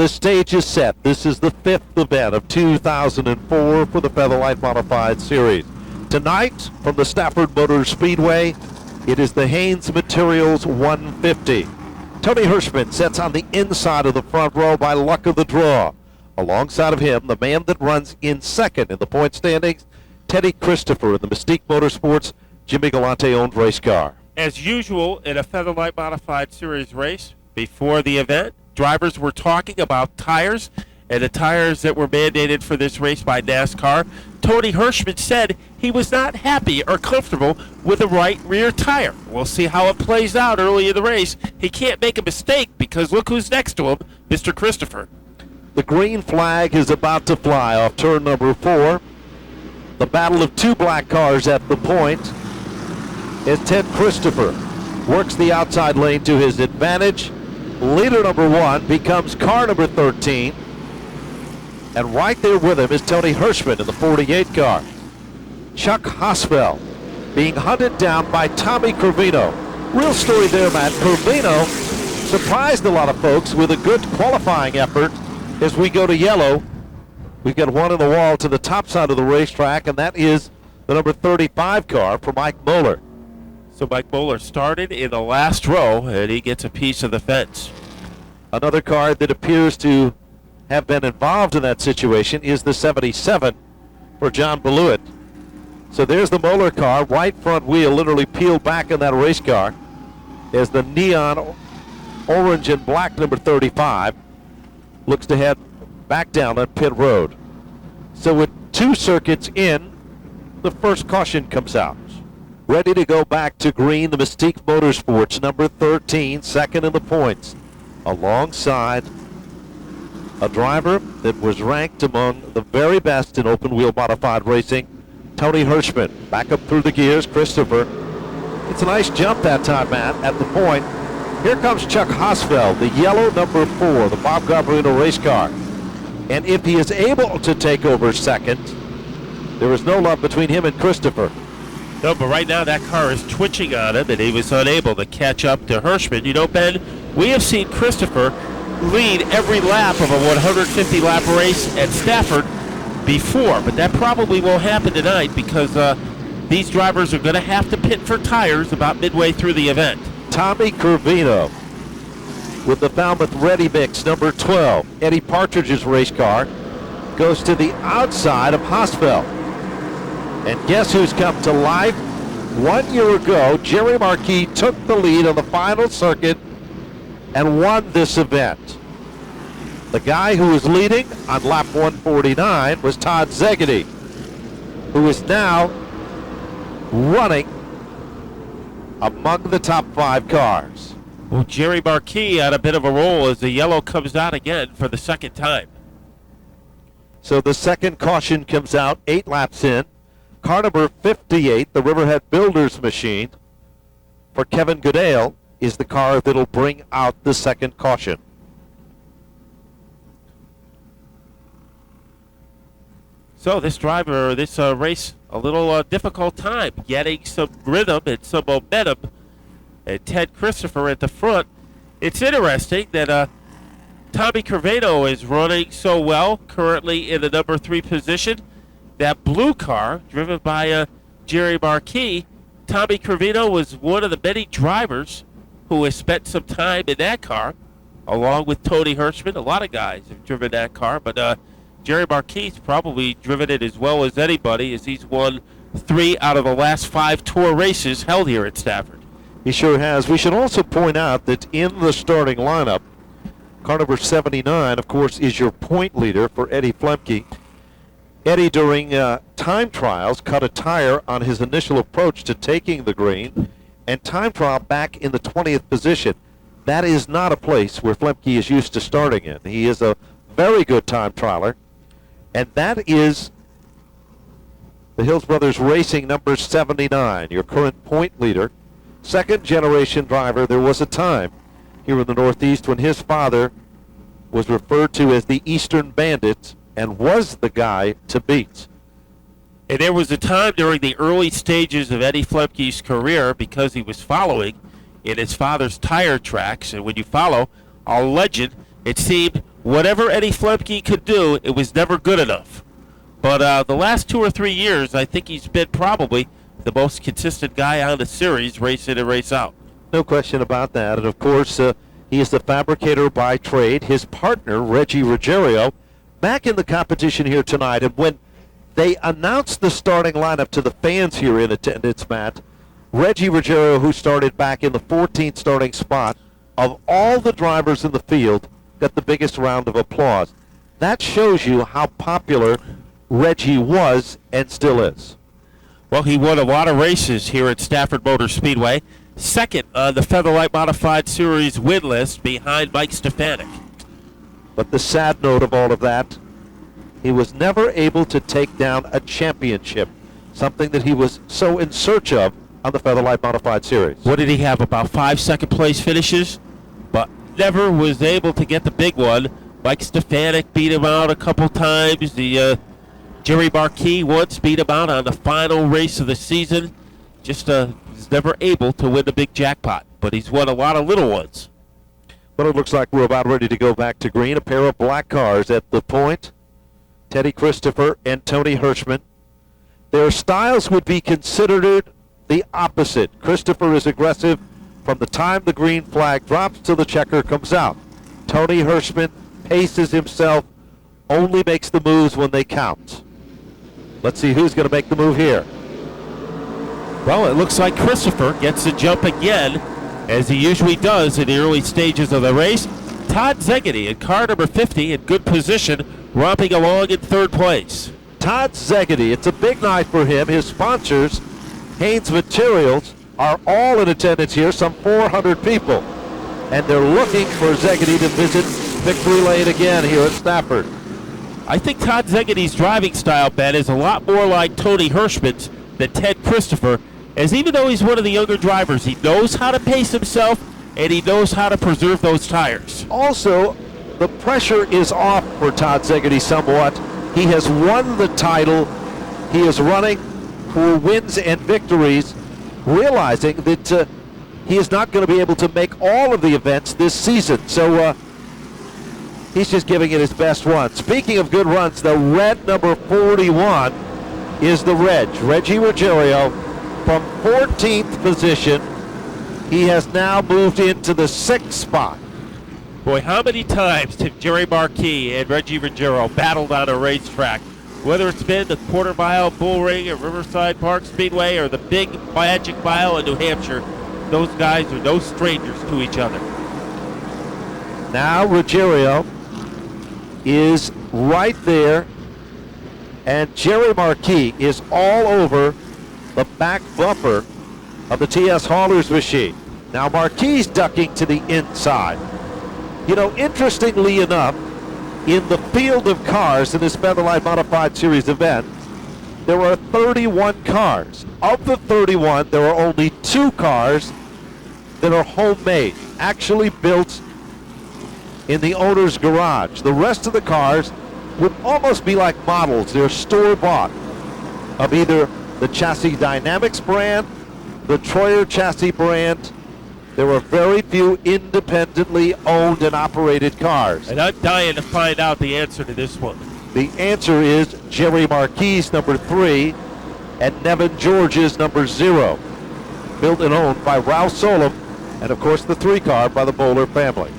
the stage is set. This is the 5th event of 2004 for the Featherlight Modified Series. Tonight, from the Stafford Motor Speedway, it is the Haynes Materials 150. Tony Hirschman sits on the inside of the front row by luck of the draw. Alongside of him, the man that runs in second in the point standings, Teddy Christopher in the Mystique Motorsports Jimmy Galante-owned race car. As usual in a Featherlight Modified Series race, before the event, drivers were talking about tires and the tires that were mandated for this race by NASCAR. Tony Hirschman said he was not happy or comfortable with the right rear tire. We'll see how it plays out early in the race. He can't make a mistake because look who's next to him, Mr. Christopher. The green flag is about to fly off turn number 4. The battle of two black cars at the point as Ted Christopher works the outside lane to his advantage. Leader number 1 becomes car number 13. And right there with him is Tony Hirschman in the 48 car. Chuck Hosfeld being hunted down by Tommy Corvino. Real story there, Matt. Corvino surprised a lot of folks with a good qualifying effort. As we go to yellow, we've got one on the wall to the top side of the racetrack, and that is the number 35 car for Mike Moeller. So Mike Moeller started in the last row, and he gets a piece of the fence. Another car that appears to have been involved in that situation is the 77 for John Beluit. So there's the Moeller car, right front wheel literally peeled back in that race car as the neon orange and black number 35 looks to head back down that pit road. So with 2 circuits in, the first caution comes out. Ready to go back to green, the Mystique Motorsports, number 13, second in the points, alongside a driver that was ranked among the very best in open-wheel modified racing, Tony Hirschman. Back up through the gears, Christopher. It's a nice jump that time, Matt, at the point. Here comes Chuck Hosfeld, the yellow number 4, the Bob Garbarino race car. And if he is able to take over second, there is no love between him and Christopher. No, but right now that car is twitching on him, and he was unable to catch up to Hirschman. You know, Ben, we have seen Christopher lead every lap of a 150-lap race at Stafford before, but that probably won't happen tonight because these drivers are going to have to pit for tires about midway through the event. Tommy Corvino with the Falmouth Ready Mix, number 12. Eddie Partridge's race car goes to the outside of Hosfeld. And guess who's come to life? 1 year ago, Jerry Marquis took the lead on the final circuit and won this event. The guy who was leading on lap 149 was Todd Zegedy, who is now running among the top 5 cars. Well, Jerry Marquis had a bit of a roll as the yellow comes out again for the second time. So the second caution comes out 8 laps in. Car number 58, the Riverhead Builders machine, for Kevin Goodale, is the car that'll bring out the second caution. So this driver, this race, a little difficult time getting some rhythm and some momentum. And Ted Christopher at the front. It's interesting that Tommy Corvino is running so well, currently in the number 3 position. That blue car, driven by Jerry Marquis, Tommy Corvino was one of the many drivers who has spent some time in that car, along with Tony Hirschman. A lot of guys have driven that car, but Jerry Marquis probably driven it as well as anybody, as he's won 3 out of the last 5 tour races held here at Stafford. He sure has. We should also point out that in the starting lineup, car number 79, of course, is your point leader for Eddie Flemke. Eddie, during time trials, cut a tire on his initial approach to taking the green, and time trial back in the 20th position. That is not a place where Flemke is used to starting in. He is a very good time trialer, and that is the Hills Brothers Racing number 79, your current point leader. Second generation driver. There was a time here in the Northeast when his father was referred to as the Eastern Bandit and was the guy to beat. And there was a time during the early stages of Eddie Flemke's career, because he was following in his father's tire tracks, and when you follow a legend, it seemed whatever Eddie Flemke could do, it was never good enough. But the last 2 or 3 years, I think he's been probably the most consistent guy on the series, race in and race out. No question about that. And, of course, he is the fabricator by trade. His partner, Reggie Ruggiero, back in the competition here tonight. And when they announced the starting lineup to the fans here in attendance, Matt, Reggie Ruggiero, who started back in the 14th starting spot, of all the drivers in the field, got the biggest round of applause. That shows you how popular Reggie was and still is. Well, he won a lot of races here at Stafford Motor Speedway. Second on the Featherlight Modified Series win list behind Mike Stefanik. But the sad note of all of that, he was never able to take down a championship, something that he was so in search of on the Featherlight Modified Series. What did he have, about 5 second-place finishes? But never was able to get the big one. Mike Stefanik beat him out a couple times. The Jerry Marquis once beat him out on the final race of the season. Just was never able to win the big jackpot, but he's won a lot of little ones. Well, it looks like we're about ready to go back to green. A pair of black cars at the point. Teddy Christopher and Tony Hirschman. Their styles would be considered the opposite. Christopher is aggressive from the time the green flag drops till the checker comes out. Tony Hirschman paces himself, only makes the moves when they count. Let's see who's going to make the move here. Well, it looks like Christopher gets the jump again, as he usually does in the early stages of the race. Todd Zegedy in car number 50 in good position, romping along in third place. Todd Zegedy, it's a big night for him. His sponsors, Haynes Materials, are all in attendance here, some 400 people. And they're looking for Zegedy to visit victory lane again here at Stafford. I think Todd Zegedy's driving style, Ben, is a lot more like Tony Hirschman's than Ted Christopher, as even though he's one of the younger drivers, he knows how to pace himself and he knows how to preserve those tires. Also, the pressure is off for Todd Zegedy somewhat. He has won the title. He is running for wins and victories, realizing that he is not going to be able to make all of the events this season. So he's just giving it his best run. Speaking of good runs, the red number 41 is the Reggie Ruggiero, from 14th position. He has now moved into the 6th spot. Boy, how many times have Jerry Marquis and Reggie Ruggiero battled on a racetrack? Whether it's been the quarter mile bull ring at Riverside Park Speedway or the big Magic Mile in New Hampshire, those guys are no strangers to each other. Now Ruggiero is right there, and Jerry Marquis is all over the back bumper of the TS Haulers machine. Now Marquis ducking to the inside. You know, interestingly enough, in the field of cars in this Featherlight Modified Series event, there are 31 cars. Of the 31, there are only 2 cars that are homemade, actually built in the owner's garage. The rest of the cars would almost be like models. They're store-bought of either the Chassis Dynamics brand, the Troyer chassis brand. There are very few independently owned and operated cars. And I'm dying to find out the answer to this one. The answer is Jerry Marquis, number 3, and Nevin George's number 0. Built and owned by Ralph Solom, and of course the 3 car by the Bowler family.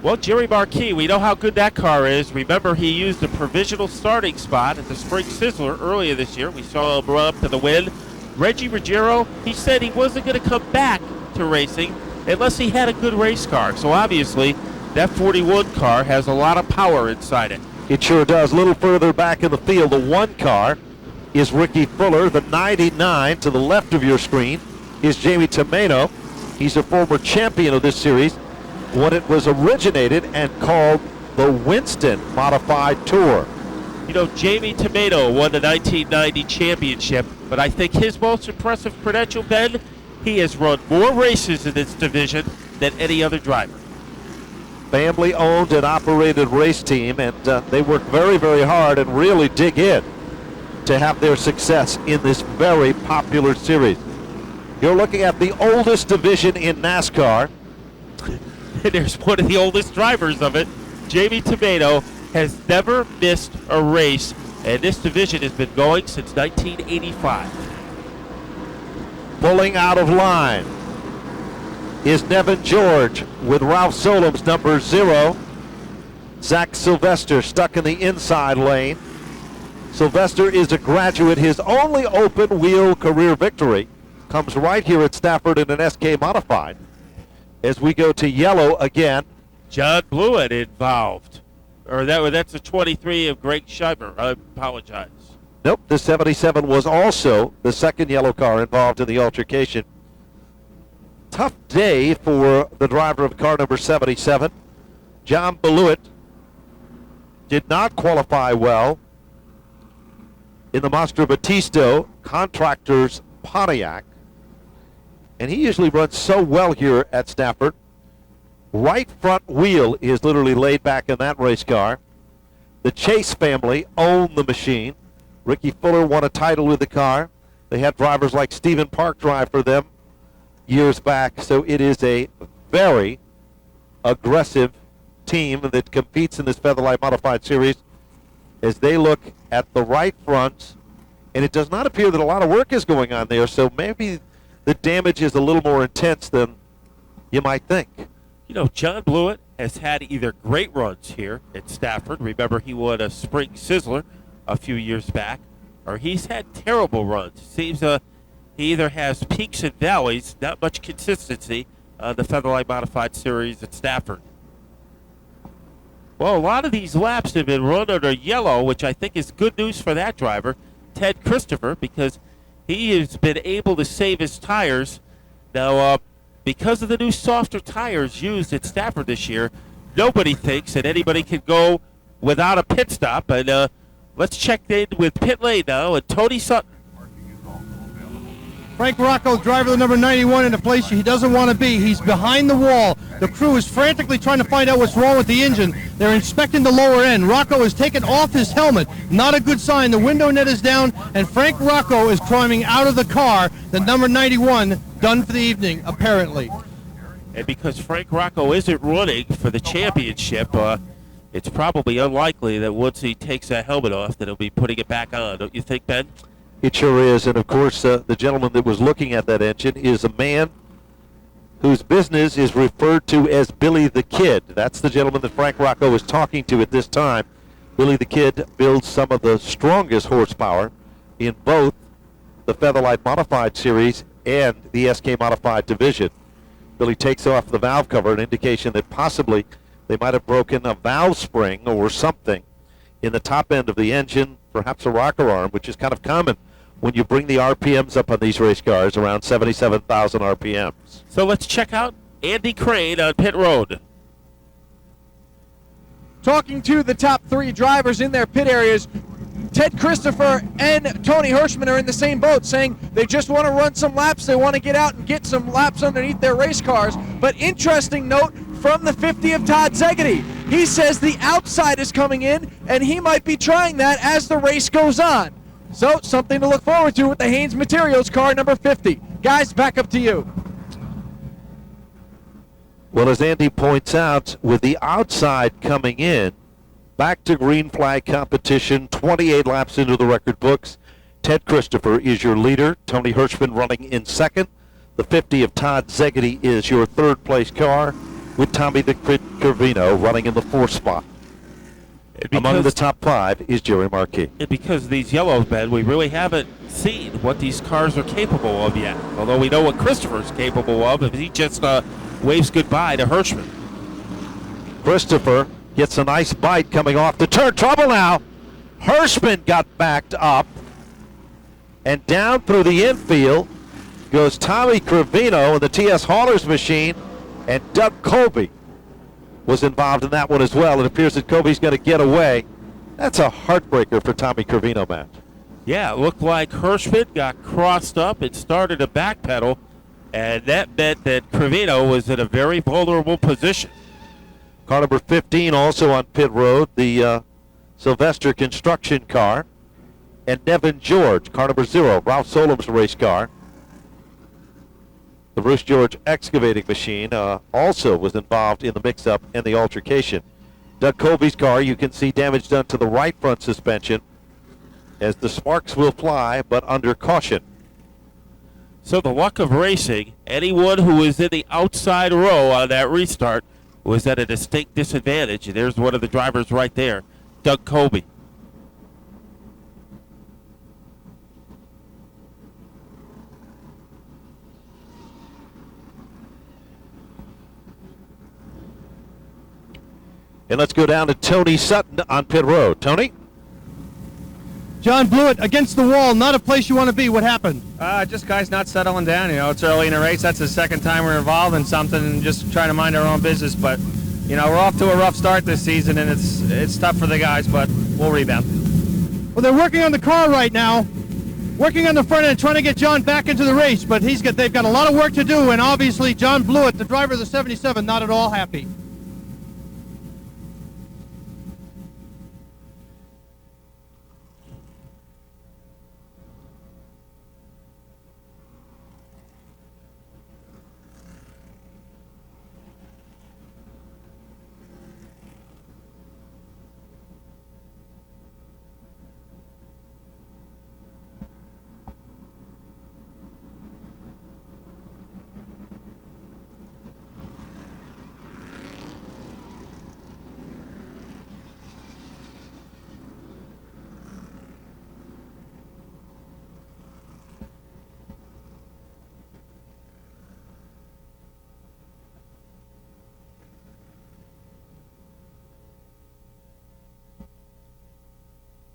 Well, Jerry Marquis, we know how good that car is. Remember, he used a provisional starting spot at the Spring Sizzler earlier this year. We saw him run up to the win. Reggie Ruggiero, he said he wasn't going to come back to racing unless he had a good race car. So obviously, that 41 car has a lot of power inside it. It sure does. A little further back in the field, the 1 car is Ricky Fuller. The 99 to the left of your screen is Jamie Tomaino. He's a former champion of this series when it was originated and called the Winston Modified Tour. You know, Jamie Tomaino won the 1990 championship, but I think his most impressive credential, Ben, he has run more races in this division than any other driver. Family owned and operated race team, and they work very, very hard and really dig in to have their success in this very popular series. You're looking at the oldest division in NASCAR. There's one of the oldest drivers of it. Jamie Tomato has never missed a race, and this division has been going since 1985. Pulling out of line is Nevin George with Ralph Solom's number 0. Zach Sylvester stuck in the inside lane. Sylvester is a graduate. His only open wheel career victory comes right here at Stafford in an SK Modified. As we go to yellow again. John Blewett involved. Or that's a 23 of Greg Scheiber. I apologize. Nope, the 77 was also the second yellow car involved in the altercation. Tough day for the driver of car number 77. John Blewett did not qualify well in the Mastro Battisto Contractors Pontiac. And he usually runs so well here at Stafford. Right front wheel is literally laid back in that race car. The Chase family own the machine. Ricky Fuller won a title with the car. They had drivers like Stephen Park drive for them years back. So it is a very aggressive team that competes in this Featherlight Modified Series as they look at the right front. And it does not appear that a lot of work is going on there. So maybe the damage is a little more intense than you might think. You know, John Blewett has had either great runs here at Stafford. Remember, he won a Spring Sizzler a few years back. Or he's had terrible runs. Seems he either has peaks and valleys, not much consistency on the Featherlight Modified Series at Stafford. Well, a lot of these laps have been run under yellow, which I think is good news for that driver, Ted Christopher, because he has been able to save his tires. Now, because of the new softer tires used at Stafford this year, nobody thinks that anybody can go without a pit stop. And let's check in with Pit Lane now and Tony Sutton. Frank Rocco, driver of the number 91, in a place he doesn't want to be. He's behind the wall. The crew is frantically trying to find out what's wrong with the engine. They're inspecting the lower end. Rocco has taken off his helmet. Not a good sign. The window net is down, and Frank Rocco is climbing out of the car. The number 91, done for the evening, apparently. And because Frank Rocco isn't running for the championship, it's probably unlikely that once he takes that helmet off that he'll be putting it back on. Don't you think, Ben? It sure is. And, of course, the gentleman that was looking at that engine is a man whose business is referred to as Billy the Kid. That's the gentleman that Frank Rocco is talking to at this time. Billy the Kid builds some of the strongest horsepower in both the Featherlight Modified Series and the SK Modified Division. Billy takes off the valve cover, an indication that possibly they might have broken a valve spring or something in the top end of the engine, perhaps a rocker arm, which is kind of common when you bring the RPMs up on these race cars, around 77,000 RPMs. So let's check out Andy Crane on pit road. Talking to the top 3 drivers in their pit areas, Ted Christopher and Tony Hirschman are in the same boat, saying they just want to run some laps. They want to get out and get some laps underneath their race cars. But interesting note from the 50 of Todd Zegedy. He says the outside is coming in, and he might be trying that as the race goes on. So, something to look forward to with the Haynes Materials car number 50. Guys, back up to you. Well, as Andy points out, with the outside coming in, back to green flag competition, 28 laps into the record books. Ted Christopher is your leader. Tony Hirschman running in second. The 50 of Todd Zegedy is your third place car, with Tommy the Crit Curvino running in the 4th spot. Among the top 5 is Jerry Marquis. Because these yellows, Ben, we really haven't seen what these cars are capable of yet. Although we know what Christopher's capable of, if he just waves goodbye to Hirschman. Christopher gets a nice bite coming off the turn. Trouble now. Hirschman got backed up. And down through the infield goes Tommy Crevino in the TS Haulers machine. And Doug Colby was involved in that one as well. It appears that Colby's going to get away. That's a heartbreaker for Tommy Crevino, Matt. Yeah, it looked like Hirschman got crossed up and started a backpedal. And that meant that Crevino was in a very vulnerable position. Car number 15 also on pit road, the Sylvester construction car. And Nevin George, car number 0, Ralph Solom's race car. The Bruce George excavating machine also was involved in the mix-up and the altercation. Doug Colby's car, you can see damage done to the right front suspension as the sparks will fly, but under caution. So the luck of racing, anyone who was in the outside row on that restart was at a distinct disadvantage. And there's one of the drivers right there, Doug Colby. And let's go down to Tony Sutton on pit road. Tony? John Blewett against the wall, not a place you want to be. What happened? Just guys not settling down. It's early in the race. That's the second time we're involved in something and just trying to mind our own business. But, we're off to a rough start this season, and it's tough for the guys, but we'll rebound. Well, they're working on the car right now, working on the front end, trying to get John back into the race, but they've got a lot of work to do, and obviously John Blewett, the driver of the 77, not at all happy.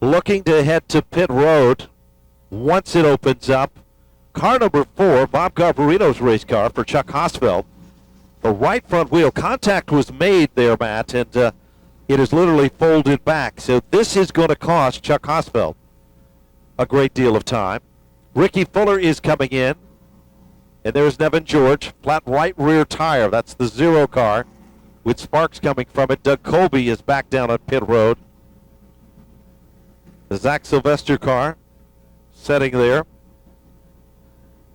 Looking to head to pit road once it opens up. Car number 4, Bob Garbarino's race car for Chuck Hosfeld. The right front wheel contact was made there, Matt, and it is literally folded back. So this is going to cost Chuck Hosfeld a great deal of time. Ricky Fuller is coming in, and there's Nevin George, flat right rear tire. That's the 0 car with sparks coming from it. Doug Colby is back down on pit road. The Zach Sylvester car setting there.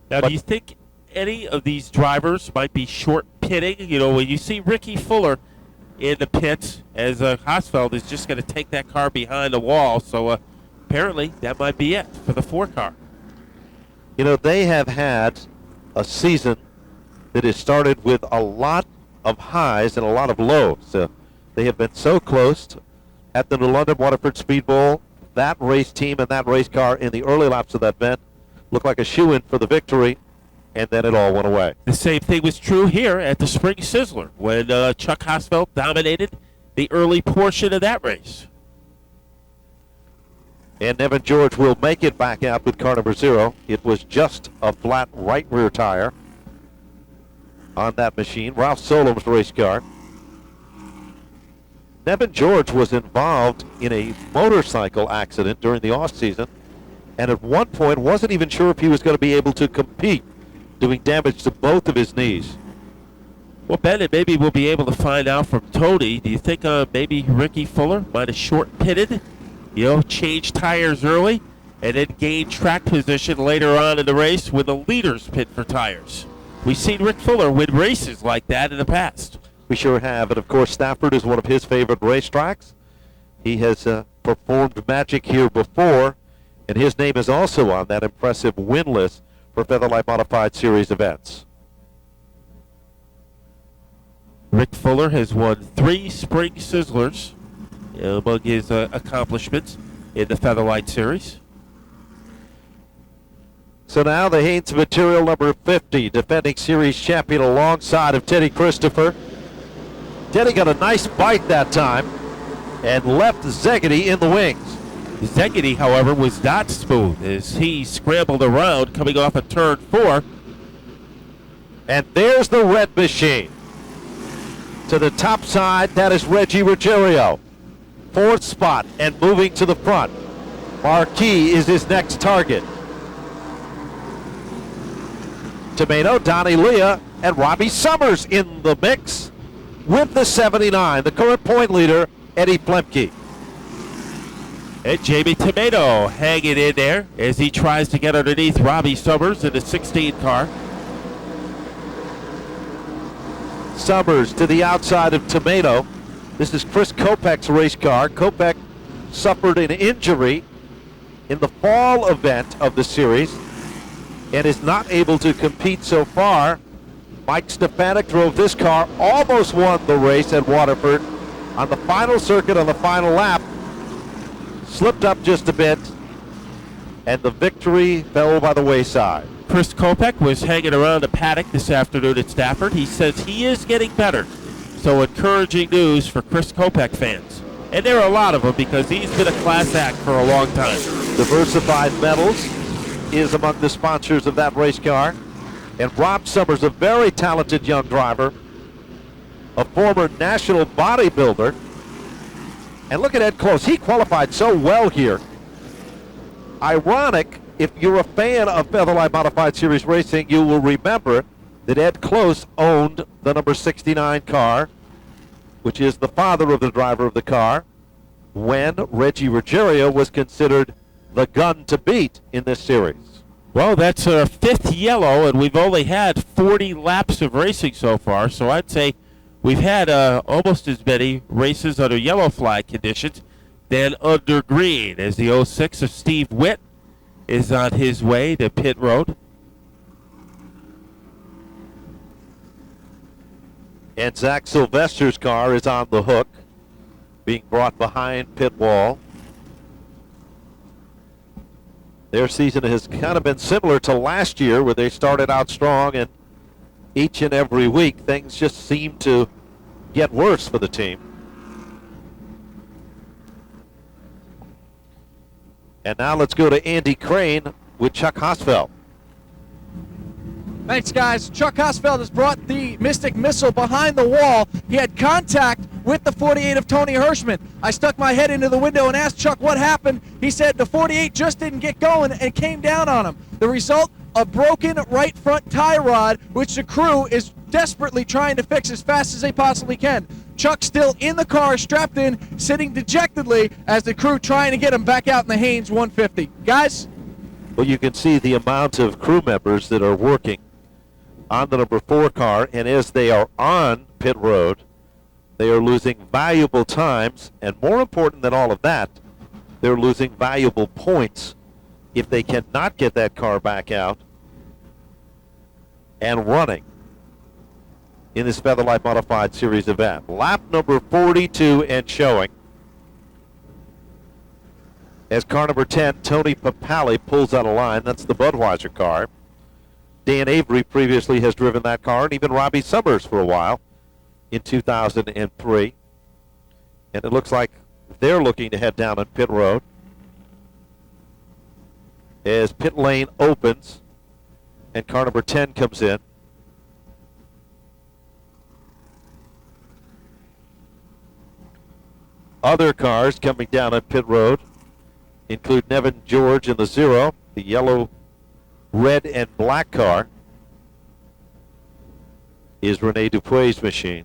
Now, do you think any of these drivers might be short pitting? When you see Ricky Fuller in the pits, as Hosfeld is just going to take that car behind the wall. So apparently that might be it for the 4 car. They have had a season that has started with a lot of highs and a lot of lows. They have been so close at the New London Waterford Speed Bowl. That race team and that race car in the early laps of that event looked like a shoo-in for the victory, and then it all went away. The same thing was true here at the Spring Sizzler when Chuck Hosfeld dominated the early portion of that race. And Nevin George will make it back out with car number 0. It was just a flat right rear tire on that machine. Ralph Solom's race car. Nevin George was involved in a motorcycle accident during the off-season, and at one point wasn't even sure if he was going to be able to compete, doing damage to both of his knees. Well, Bennett, maybe we'll be able to find out from Tony. Do you think maybe Ricky Fuller might have short pitted, changed tires early, and then gained track position later on in the race when the leaders pit for tires? We've seen Rick Fuller win races like that in the past. We sure have, and of course Stafford is one of his favorite racetracks. He has performed magic here before, and his name is also on that impressive win list for Featherlight Modified Series events. Rick Fuller has won 3 Spring Sizzlers among his accomplishments in the Featherlight Series. So now the Haynes material number 50, defending series champion alongside of Teddy Christopher. Teddy got a nice bite that time and left Zegedy in the wings. Zegedy, however, was not smooth as he scrambled around coming off of turn 4. And there's the red machine. To the top side, that is Reggie Ruggiero. 4th spot and moving to the front. Marquis is his next target. Tomato, Donnie Leah, and Robbie Summers in the mix with the 79, the current point leader, Eddie Plemke. And Jamie Tomato hanging in there as he tries to get underneath Robbie Summers in the 16 car. Summers to the outside of Tomato. This is Chris Kopech's race car. Kopech suffered an injury in the fall event of the series and is not able to compete so far. Mike Stefanik drove this car, almost won the race at Waterford on the final circuit on the final lap. Slipped up just a bit, and the victory fell by the wayside. Chris Kopech was hanging around the paddock this afternoon at Stafford. He says he is getting better. So encouraging news for Chris Kopech fans. And there are a lot of them because he's been a class act for a long time. Diversified Metals is among the sponsors of that race car. And Rob Summers, a very talented young driver, a former national bodybuilder. And look at Ed Close. He qualified so well here. Ironic, if you're a fan of Featherlight Modified Series Racing, you will remember that Ed Close owned the number 69 car, which is the father of the driver of the car, when Reggie Ruggiero was considered the gun to beat in this series. Well, that's our fifth yellow, and we've only had 40 laps of racing so far, so I'd say we've had almost as many races under yellow flag conditions than under green, as the 06 of Steve Witt is on his way to pit road. And Zach Sylvester's car is on the hook, being brought behind pit wall. Their season has kind of been similar to last year, where they started out strong, and each and every week things just seem to get worse for the team. And now let's go to Andy Crane with Chuck Hosfeld. Thanks, guys. Chuck Hosfeld has brought the Mystic Missile behind the wall. He had contact with the 48 of Tony Hirschman. I stuck my head into the window and asked Chuck what happened. He said the 48 just didn't get going and came down on him. The result, a broken right front tie rod, which the crew is desperately trying to fix as fast as they possibly can. Chuck's still in the car, strapped in, sitting dejectedly as the crew trying to get him back out in the Haynes 150. Guys? Well, you can see the amount of crew members that are working on the number 4 car, and as they are on pit road, they are losing valuable times, and more important than all of that, they're losing valuable points if they cannot get that car back out and running in this Featherlight Modified Series event. Lap number 42 and showing, as car number 10, Tony Papali, pulls out a line. That's the Budweiser car. Dan Avery previously has driven that car, and even Robbie Summers for a while in 2003. And it looks like they're looking to head down on pit road as pit lane opens and car number 10 comes in. Other cars coming down on pit road include Nevin George in the 0, the yellow, red, and black car is Rene Dupuy's machine.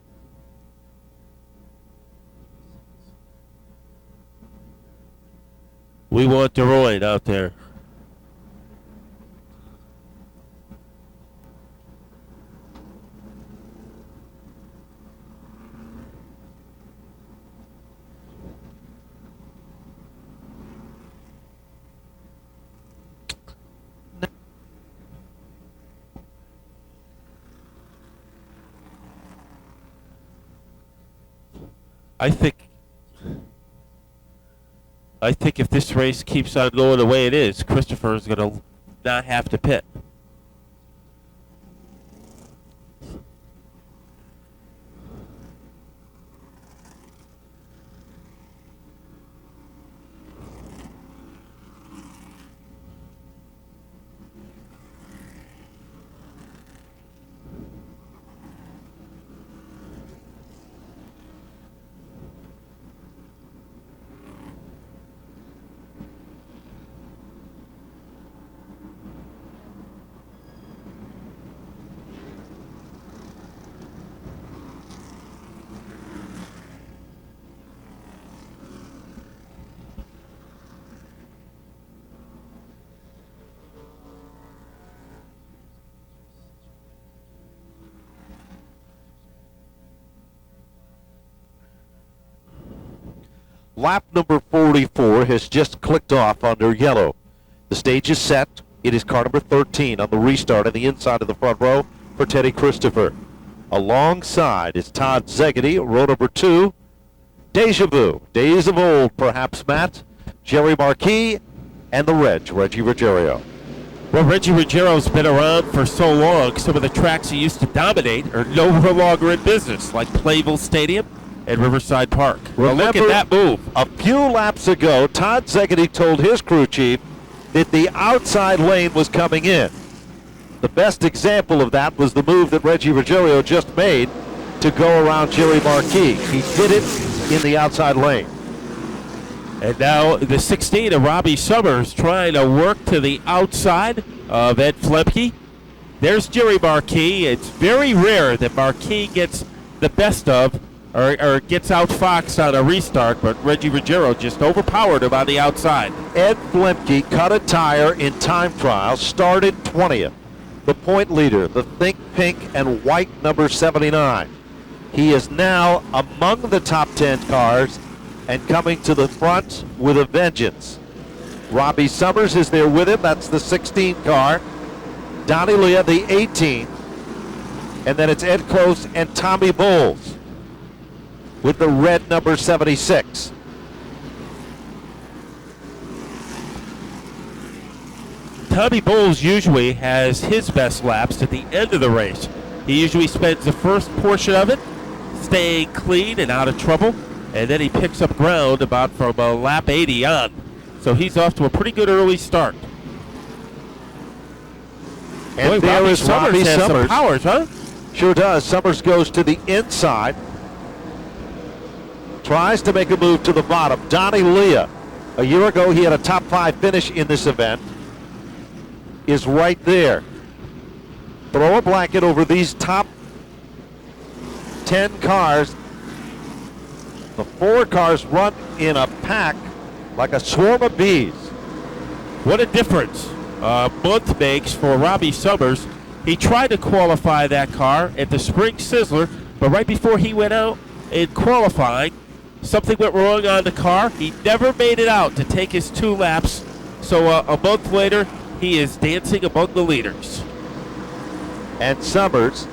We want DeRoy out there. I think if this race keeps on going the way it is, Christopher is going to not have to pit. Lap number 44 has just clicked off under yellow. The stage is set. It is car number 13 on the restart on the inside of the front row for Teddy Christopher. Alongside is Todd Zegedy, row number 2. Deja Vu, days of old, perhaps, Matt. Jerry Marquis, and the Reggie Ruggiero. Well, Reggie Ruggiero's been around for so long, some of the tracks he used to dominate are no longer in business, like Playville Stadium and Riverside Park. Well, look at that move. A few laps ago, Todd Zegedy told his crew chief that the outside lane was coming in. The best example of that was the move that Reggie Ruggiero just made to go around Jerry Marquis. He did it in the outside lane. And now the 16 of Robbie Summers trying to work to the outside of Ed Flemke. There's Jerry Marquis. It's very rare that Marquis gets the best of or gets outfoxed on a restart, but Reggie Ruggiero just overpowered him on the outside. Ed Flemke cut a tire in time trial, started 20th. The point leader, the Think Pink and White number 79. He is now among the top 10 cars and coming to the front with a vengeance. Robbie Summers is there with him. That's the 16 car. Donnie Leah, the 18. And then it's Ed Close and Tommy Bowles with the red number 76. Tommy Bowles usually has his best laps at the end of the race. He usually spends the first portion of it staying clean and out of trouble, and then he picks up ground about from lap 80 on. So he's off to a pretty good early start. And there is Robbie has Summers. Some powers, huh? Sure does. Summers goes to the inside. Tries to make a move to the bottom. Donnie Leah, a year ago he had a top 5 finish in this event, is right there. Throw a blanket over these top 10 cars. The 4 cars run in a pack like a swarm of bees. What a difference a month makes for Robbie Summers. He tried to qualify that car at the Spring Sizzler, but right before he went out in qualifying, something went wrong on the car. He never made it out to take his 2 laps. So a month later, he is dancing among the leaders. And Summers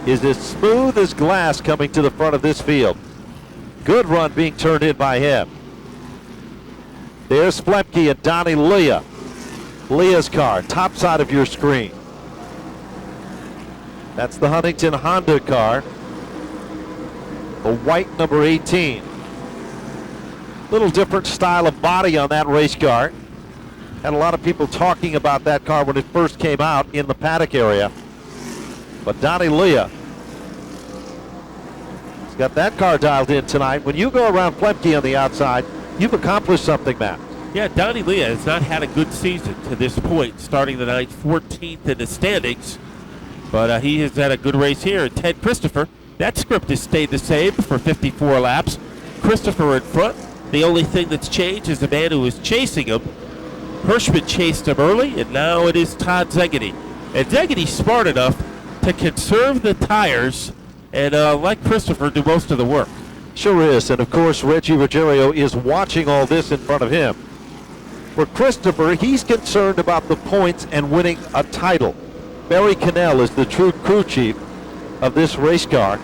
is as smooth as glass coming to the front of this field. Good run being turned in by him. There's Flemke and Donnie Leah. Leah's car, top side of your screen. That's the Huntington Honda car. The white number 18. Little different style of body on that race car. Had a lot of people talking about that car when it first came out in the paddock area. But Donnie Leah has got that car dialed in tonight. When you go around Flemke on the outside, you've accomplished something, Matt. Yeah, Donnie Leah has not had a good season to this point, starting the night 14th in the standings. But he has had a good race here. And Ted Christopher, that script has stayed the same for 54 laps. Christopher in front. The only thing that's changed is the man who was chasing him. Hirschman chased him early, and now it is Todd Zegedy. And Zegedy's smart enough to conserve the tires and let Christopher do most of the work. Sure is, and of course Reggie Ruggiero is watching all this in front of him. For Christopher, he's concerned about the points and winning a title. Barry Cannell is the true crew chief of this race car.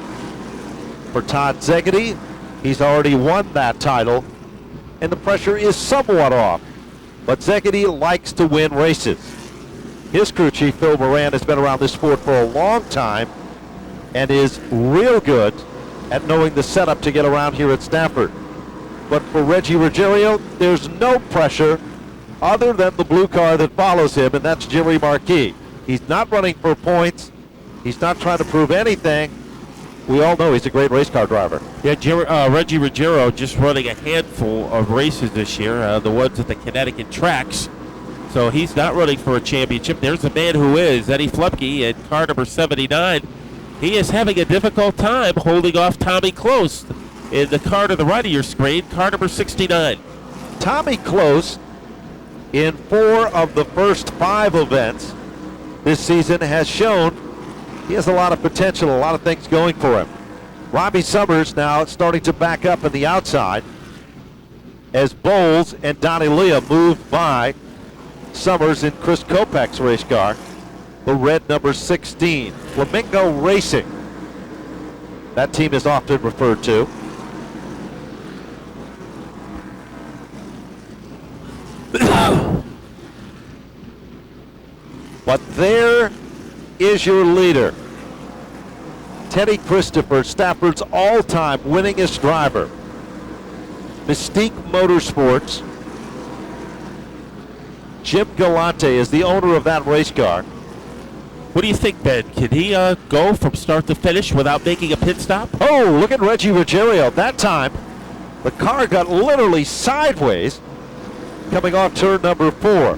For Todd Zegedy, he's already won that title, and the pressure is somewhat off. But Zegedy likes to win races. His crew chief, Phil Moran, has been around this sport for a long time and is real good at knowing the setup to get around here at Stafford. But for Reggie Ruggiero, there's no pressure other than the blue car that follows him, and that's Jerry Marquis. He's not running for points. He's not trying to prove anything. We all know he's a great race car driver. Yeah, Reggie Ruggiero just running a handful of races this year, the ones at the Connecticut tracks. So he's not running for a championship. There's a man who is, Eddie Flemke, in car number 79. He is having a difficult time holding off Tommy Close in the car to the right of your screen, car number 69. Tommy Close, in 4 of the first 5 events this season, has shown he has a lot of potential, a lot of things going for him. Robbie Summers now starting to back up on the outside. as Bowles and Donnie Leah moved by Summers in Chris Kopech's race car, the red number 16. Flamingo Racing, that team is often referred to. But there is your leader, Teddy Christopher, Stafford's all-time winningest driver. Mystique Motorsports. Jim Galante is the owner of that race car. What do you think, Ben? Can he go from start to finish without making a pit stop? Oh, look at Reggie Ruggiero. That time, the car got literally sideways coming off turn number 4.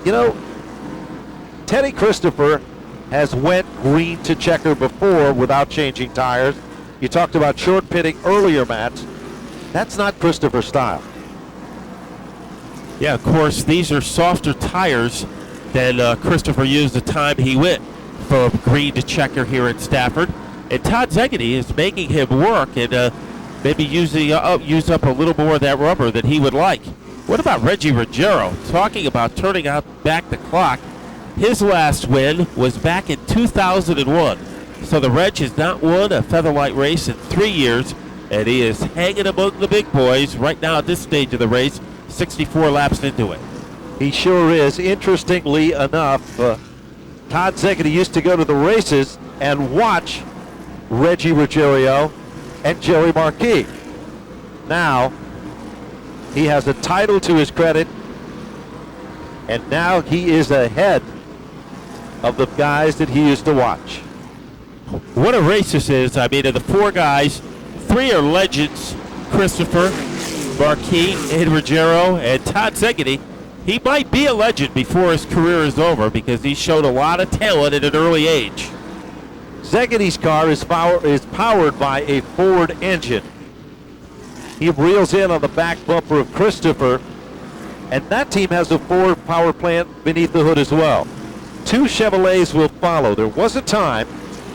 You know, Teddy Christopher has went green to checker before without changing tires. You talked about short pitting earlier, Matt. That's not Christopher's style. Yeah, of course, these are softer tires than Christopher used the time he went from green to checker here at Stafford. And Todd Zegedy is making him work and maybe use up a little more of that rubber than he would like. What about Reggie Ruggiero? Talking about turning back the clock. His last win was back in 2001. So the Reg has not won a Featherlight race in 3 years, and he is hanging among the big boys right now at this stage of the race, 64 laps into it. He sure is. Interestingly enough, Todd Zegedy used to go to the races and watch Reggie Ruggiero and Jerry Marquis. Now, he has a title to his credit, and now he is ahead of the guys that he used to watch. What a race this is. I mean, of the 4 guys, 3 are legends. Christopher, Marquis, and Ruggiero, and Todd Zegedy. He might be a legend before his career is over because he showed a lot of talent at an early age. Zegedy's car is powered by a Ford engine. He reels in on the back bumper of Christopher, and that team has a Ford power plant beneath the hood as well. 2 Chevrolets will follow. There was a time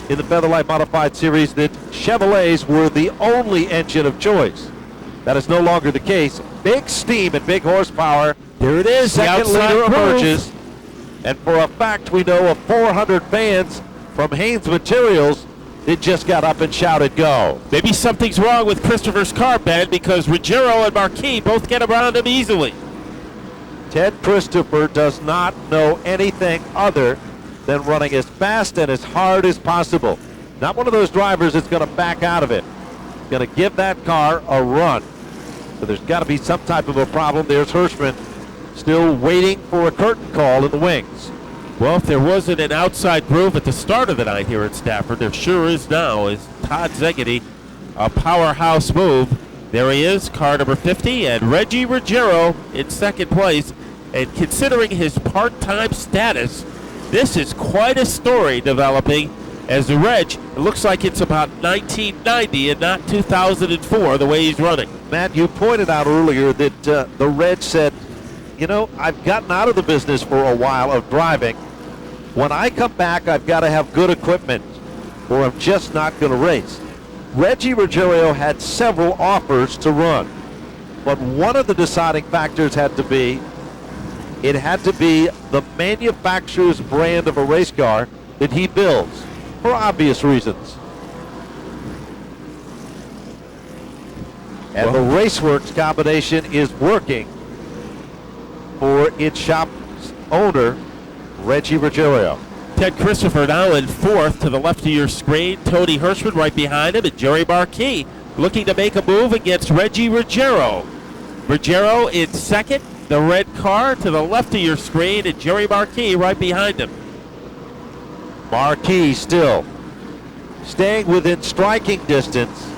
in the Featherlight Modified Series that Chevrolets were the only engine of choice. That is no longer the case. Big steam and big horsepower. There it is. Second leader emerges. And for a fact, we know of 400 fans from Haynes Materials that just got up and shouted, "Go." Maybe something's wrong with Christopher's car, Ben, because Ruggiero and Marquis both get around him easily. Ted Christopher does not know anything other than running as fast and as hard as possible. Not one of those drivers that's going to back out of it. Going to give that car a run. So there's got to be some type of a problem. There's Hirschman still waiting for a curtain call in the wings. Well, if there wasn't an outside groove at the start of the night here at Stafford, there sure is now. Is Todd Zegedy, a powerhouse move. There he is, car number 50, and Reggie Ruggiero in second place. And considering his part-time status, this is quite a story developing. As the Reg, it looks like it's about 1990 and not 2004, the way he's running. Matt, you pointed out earlier that the Reg said, you know, I've gotten out of the business for a while of driving. When I come back, I've got to have good equipment, or I'm just not going to race. Reggie Ruggiero had several offers to run, but one of the deciding factors had to be, it had to be the manufacturer's brand of a race car that he builds, for obvious reasons. And the Raceworks combination is working for its shop's owner, Reggie Ruggiero. Ted Christopher now in fourth to the left of your screen. Tony Hirschman right behind him, and Jerry Marquis looking to make a move against Reggie Ruggiero. Ruggiero in second, the red car to the left of your screen, and Jerry Marquis right behind him. Marquis still staying within striking distance.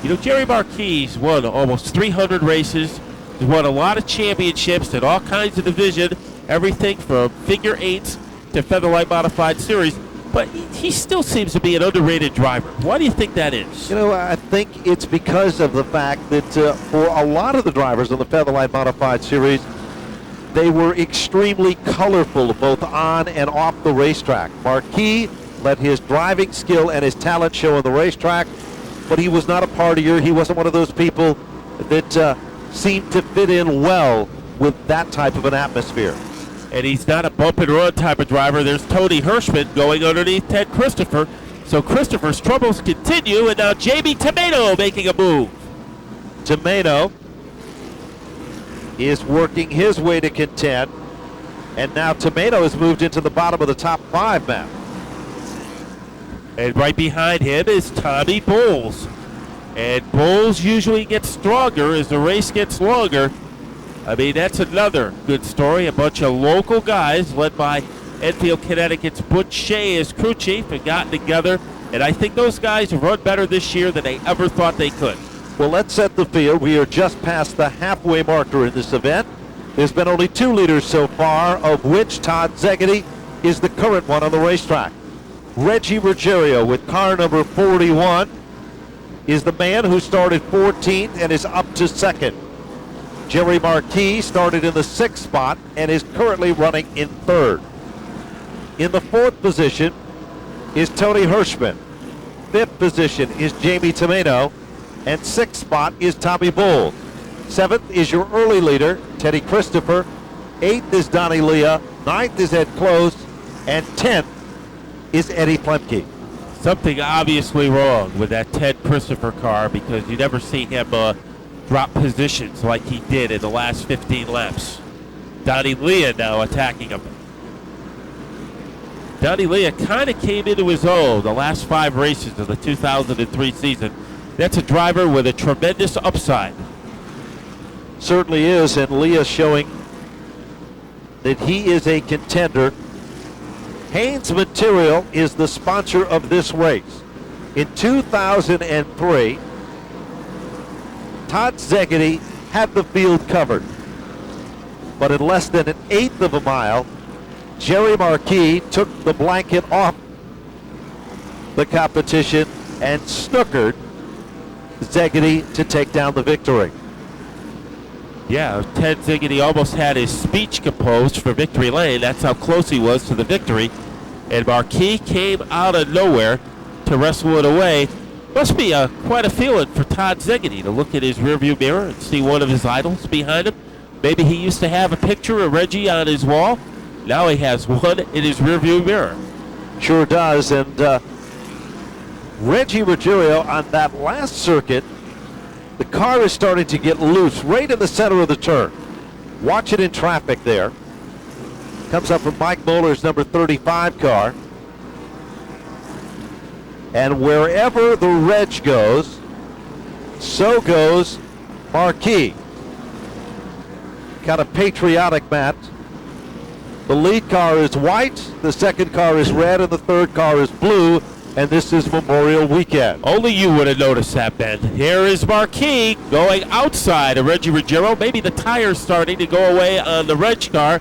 You know, Jerry Marquis won almost 300 races. He's won a lot of championships in all kinds of division, everything from figure eights to Featherlight Modified Series. But he still seems to be an underrated driver. Why do you think that is? You know, I think it's because of the fact that for a lot of the drivers on the Featherlight Modified Series, they were extremely colorful both on and off the racetrack. Marquis let his driving skill and his talent show on the racetrack. but he was not a partier. He wasn't one of those people that seemed to fit in well with that type of an atmosphere. And he's not a bump and run type of driver. There's Tony Hirschman going underneath Ted Christopher. So Christopher's troubles continue, and now Jamie Tomato making a move. Tomato is working his way to contend, and now Tomato has moved into the bottom of the top 5 map. And right behind him is Tommy Bowles. And Bowles usually gets stronger as the race gets longer. I mean, that's another good story. A bunch of local guys led by Enfield, Connecticut's Butch Shea as crew chief and gotten together. And I think those guys have run better this year than they ever thought they could. Well, let's set the field. We are just past the halfway marker in this event. There's been only 2 leaders so far, of which Todd Zegedy is the current one on the racetrack. Reggie Ruggiero with car number 41 is the man who started 14th and is up to 2nd. Jerry Marquis started in the 6th spot and is currently running in 3rd. In the 4th position is Tony Hirschman. 5th position is Jamie Tomato, and 6th spot is Tommy Bowles. 7th is your early leader, Teddy Christopher. 8th is Donnie Leah. 9th is Ed Close, and 10th is Eddie Plemke. Something obviously wrong with that Ted Christopher car, because you never see him drop positions like he did in the last 15 laps. Donnie Leah now attacking him. Donnie Leah kind of came into his own the last 5 races of the 2003 season. That's a driver with a tremendous upside. Certainly is, and Leah showing that he is a contender. Haynes Material is the sponsor of this race. In 2003, Todd Zegedy had the field covered. But in less than an eighth of a mile, Jerry Marquis took the blanket off the competition and snookered Zegedy to take down the victory. Yeah, Ted Zegedy almost had his speech composed for Victory Lane. That's how close he was to the victory. And Marquis came out of nowhere to wrestle it away. Must be quite a feeling for Todd Zegedy to look at his rearview mirror and see one of his idols behind him. Maybe he used to have a picture of Reggie on his wall. Now he has one in his rearview mirror. Sure does. And Reggie Ruggiero on that last circuit, the car is starting to get loose right in the center of the turn. Watch it in traffic there. Comes up from Mike Moeller's number 35 car. And wherever the reg goes, so goes Marquis. Kind of patriotic, Matt. The lead car is white, the second car is red, and the third car is blue. And this is Memorial Weekend. Only you would have noticed that, Ben. Here is Marquis going outside of Reggie Ruggiero. Maybe the tire's starting to go away on the reg car.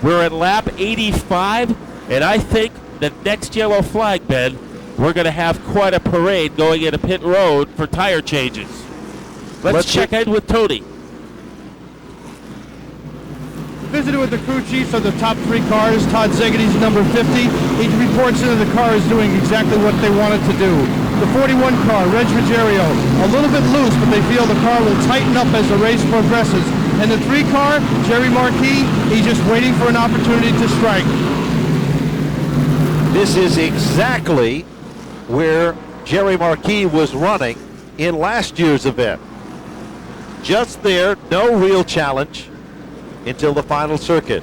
We're at lap 85, and I think the next yellow flag, Ben, we're going to have quite a parade going into pit road for tire changes. Let's check in with Tony. Visited with the crew chiefs of the top 3 cars. Todd Zegedy's number 50. He reports in that the car is doing exactly what they wanted to do. The 41 car, Reg Ruggiero, a little bit loose, but they feel the car will tighten up as the race progresses. And the 3 car, Jerry Marquis, he's just waiting for an opportunity to strike. This is exactly where Jerry Marquis was running in last year's event. Just there, no real challenge until the final circuit.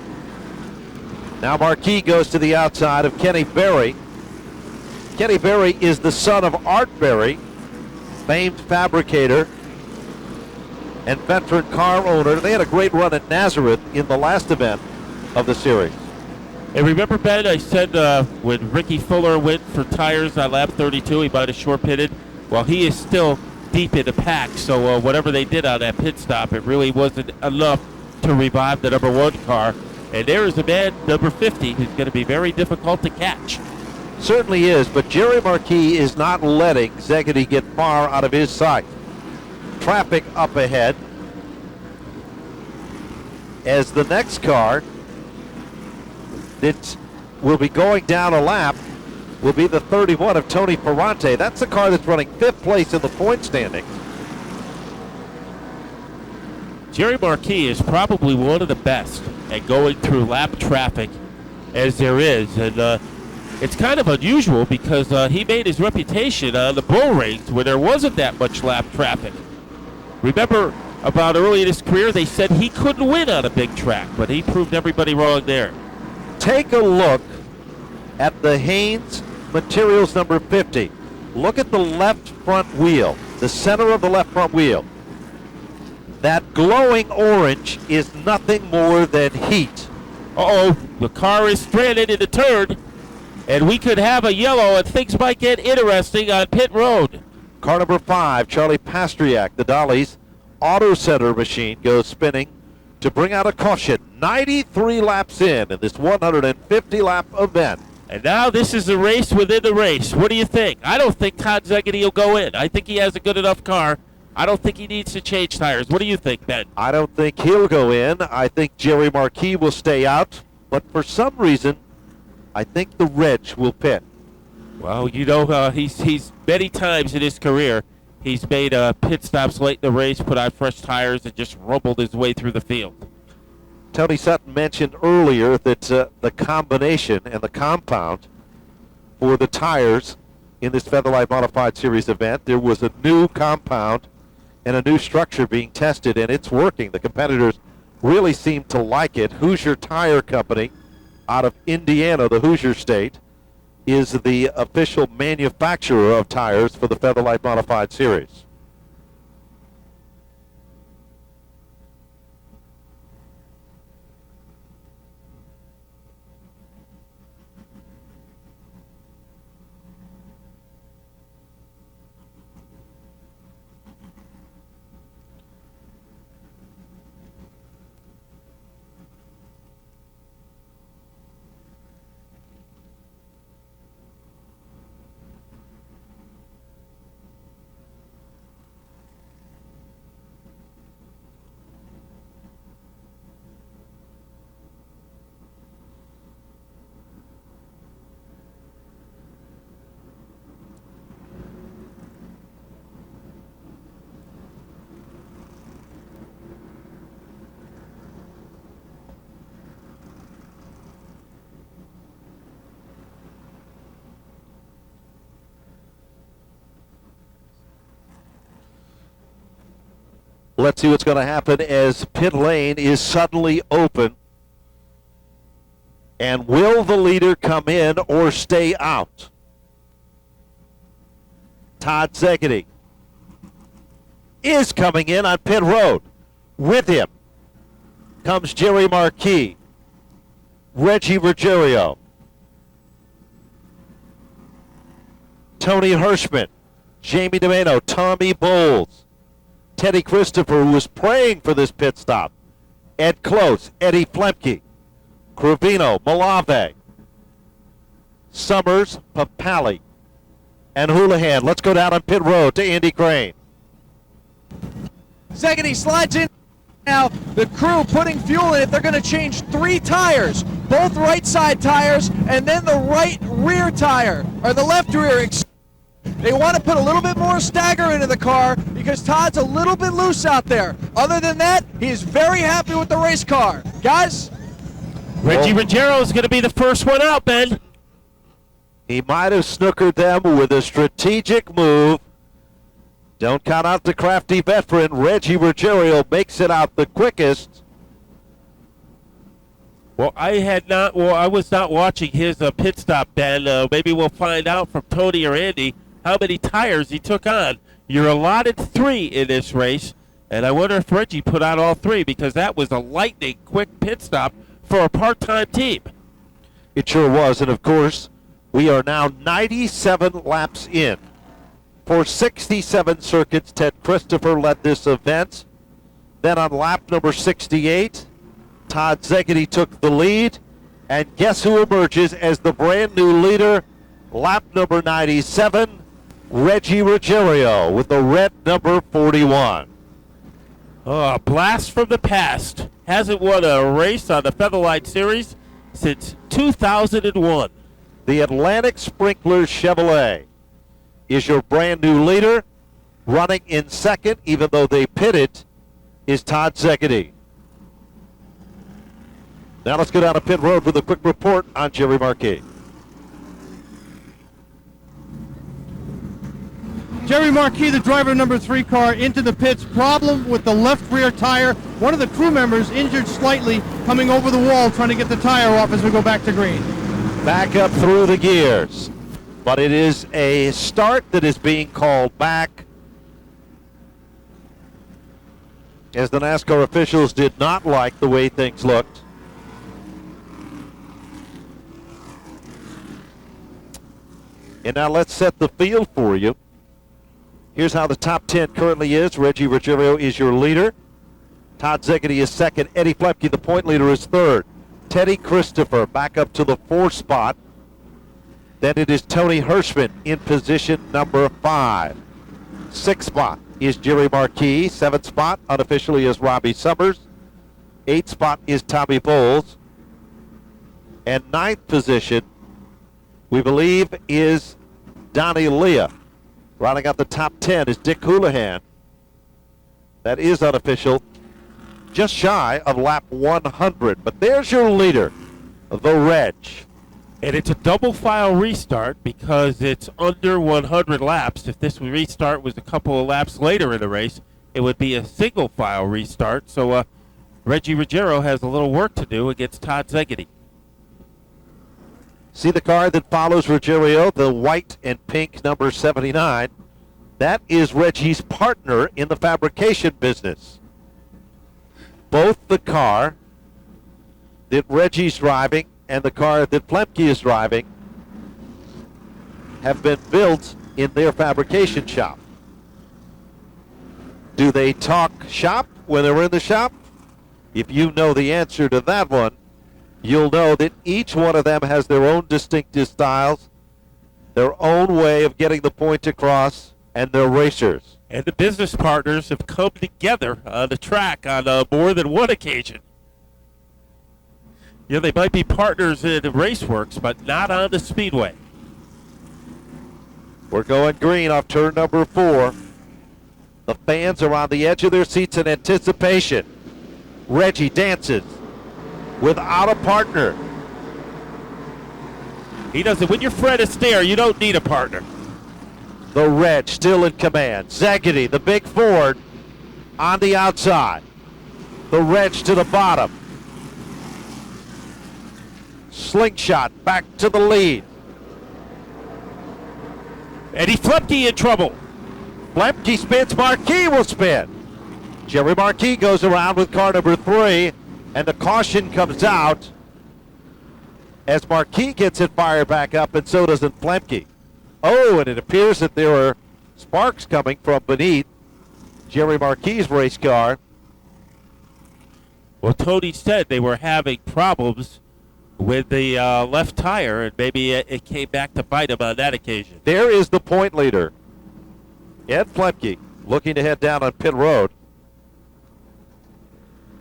Now Marquis goes to the outside of Kenny Berry. Kenny Berry is the son of Art Berry, famed fabricator and veteran car owner. They had a great run at Nazareth in the last event of the series. And remember, Ben, I said when Ricky Fuller went for tires on lap 32, he might have short pitted. Well, he is still deep in the pack, so whatever they did on that pit stop, it really wasn't enough to revive the number 1 car. And there is a man, number 50, who's going to be very difficult to catch. Certainly is, but Jerry Marquis is not letting Zegedy get far out of his sight. Traffic up ahead as the next car that will be going down a lap will be the 31 of Tony Ferrante. That's the car that's running 5th place in the point standing. Jerry Marquis is probably one of the best at going through lap traffic as there is. And it's kind of unusual because he made his reputation on the bull rings where there wasn't that much lap traffic. Remember about early in his career, they said he couldn't win on a big track, but he proved everybody wrong there. Take a look at the Haynes Materials number 50. Look at the left front wheel, the center of the left front wheel. That glowing orange is nothing more than heat. Uh-oh, the car is stranded in the turn, and we could have a yellow, and things might get interesting on pit road. Car number 5, Charlie Pastriak, the Dolly's Auto Center machine, goes spinning to bring out a caution. 93 laps in this 150-lap event. And now this is a race within the race. What do you think? I don't think Todd Zegedy will go in. I think he has a good enough car. I don't think he needs to change tires. What do you think, Ben? I don't think he'll go in. I think Jerry Marquis will stay out. But for some reason, I think the Reg will pit. Well, you know, he's many times in his career, he's made pit stops late in the race, put on fresh tires, and just rumbled his way through the field. Tony Sutton mentioned earlier that the combination and the compound for the tires in this Featherlight Modified Series event, there was a new compound and a new structure being tested, and it's working. The competitors really seem to like it. Hoosier Tire Company out of Indiana, the Hoosier State, is the official manufacturer of tires for the Featherlight Modified Series. Let's see what's going to happen as pit lane is suddenly open. And will the leader come in or stay out? Todd Zegedy is coming in on pit road. With him comes Jerry Marquis, Reggie Ruggiero, Tony Hirschman, Jamie DeMano, Tommy Bowles, Teddy Christopher, who was praying for this pit stop, Ed Close, Eddie Flemke, Crovino, Malave, Summers, Papali, and Houlihan. Let's go down on pit road to Andy Crane. Zegedy slides in now. The crew putting fuel in it. They're going to change 3 tires, both right side tires, and then the right rear tire, or the left rear. They want to put a little bit more stagger into the car because Todd's a little bit loose out there. Other than that, he is very happy with the race car. Guys? Reggie Ruggiero is going to be the first one out, Ben. He might have snookered them with a strategic move. Don't count out the crafty veteran. Reggie Ruggiero makes it out the quickest. Well, I was not watching his pit stop, Ben. Maybe we'll find out from Tony or Andy how many tires he took on. You're allotted 3 in this race, and I wonder if Reggie put on all 3 because that was a lightning quick pit stop for a part-time team. It sure was, and of course, we are now 97 laps in. For 67 circuits, Ted Christopher led this event. Then on lap number 68, Todd Zegedy took the lead, and guess who emerges as the brand new leader? Lap number 97, Reggie Ruggiero with the red number 41. Oh, a blast from the past. Hasn't won a race on the Featherlight Series since 2001. The Atlantic Sprinkler Chevrolet is your brand new leader. Running in second, even though they pitted, is Todd Zegedy. Now let's go down to pit road with a quick report on Jerry Marquis. Jerry Marquis, the driver of number 3 car, into the pits. Problem with the left rear tire. One of the crew members injured slightly, coming over the wall, trying to get the tire off as we go back to green. Back up through the gears. But it is a start that is being called back, as the NASCAR officials did not like the way things looked. And now let's set the field for you. Here's how the top 10 currently is. Reggie Ruggiero is your leader. Todd Zegedy is second. Eddie Flepke, the point leader, is third. Teddy Christopher back up to the 4th spot. Then it is Tony Hirschman in position number 5. 6th spot is Jerry Marquis. 7th spot unofficially is Robbie Summers. 8th spot is Tommy Bowles. And 9th position, we believe, is Donnie Leah. Rounding out the top 10 is Dick Houlihan. That is unofficial. Just shy of lap 100. But there's your leader, the Reg. And it's a double file restart because it's under 100 laps. If this restart was a couple of laps later in the race, it would be a single file restart. So Reggie Ruggiero has a little work to do against Todd Zegedy. See the car that follows Ruggiero, the white and pink number 79. That is Reggie's partner in the fabrication business. Both the car that Reggie's driving and the car that Flemke is driving have been built in their fabrication shop. Do they talk shop when they're in the shop? If you know the answer to that one, you'll know that each one of them has their own distinctive styles, their own way of getting the point across, and they're racers. And the business partners have come together on the track on more than one occasion. You know, they might be partners in Raceworks, but not on the Speedway. We're going green off turn number 4. The fans are on the edge of their seats in anticipation. Reggie dances without a partner. He doesn't. When you're Fred Astaire, you don't need a partner. The Reg still in command. Zegedy, the big Ford, on the outside. The Reg to the bottom. Slingshot back to the lead. Eddie Flepke in trouble. Flepke spins, Marquis will spin. Jerry Marquis goes around with car number 3, and the caution comes out as Marquis gets it fired back up, and so doesn't Flepke. Oh, and it appears that there are sparks coming from beneath Jerry Marquis' race car. Well, Tony said they were having problems with the left tire, and maybe it came back to bite him on that occasion. There is the point leader, Ed Flepke, looking to head down on pit road.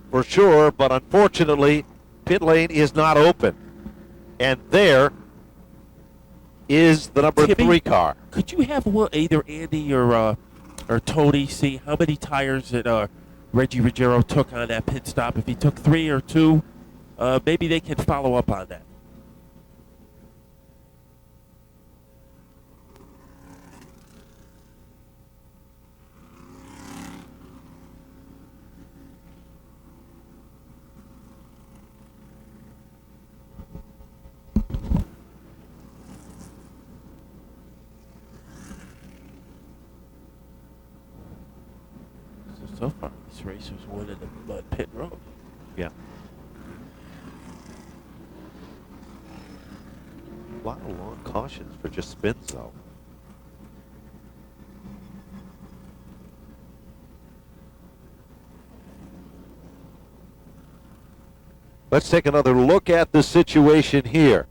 For sure, but unfortunately, pit lane is not open. And there is the number Timmy, 3 car. Could you have either Andy or Tony see how many tires that Reggie Ruggiero took on that pit stop? If he took 3 or 2, maybe they can follow up on that. So far, this race was winning the mud pit road. Yeah. A lot of long cautions for just spins, though. Let's take another look at the situation here.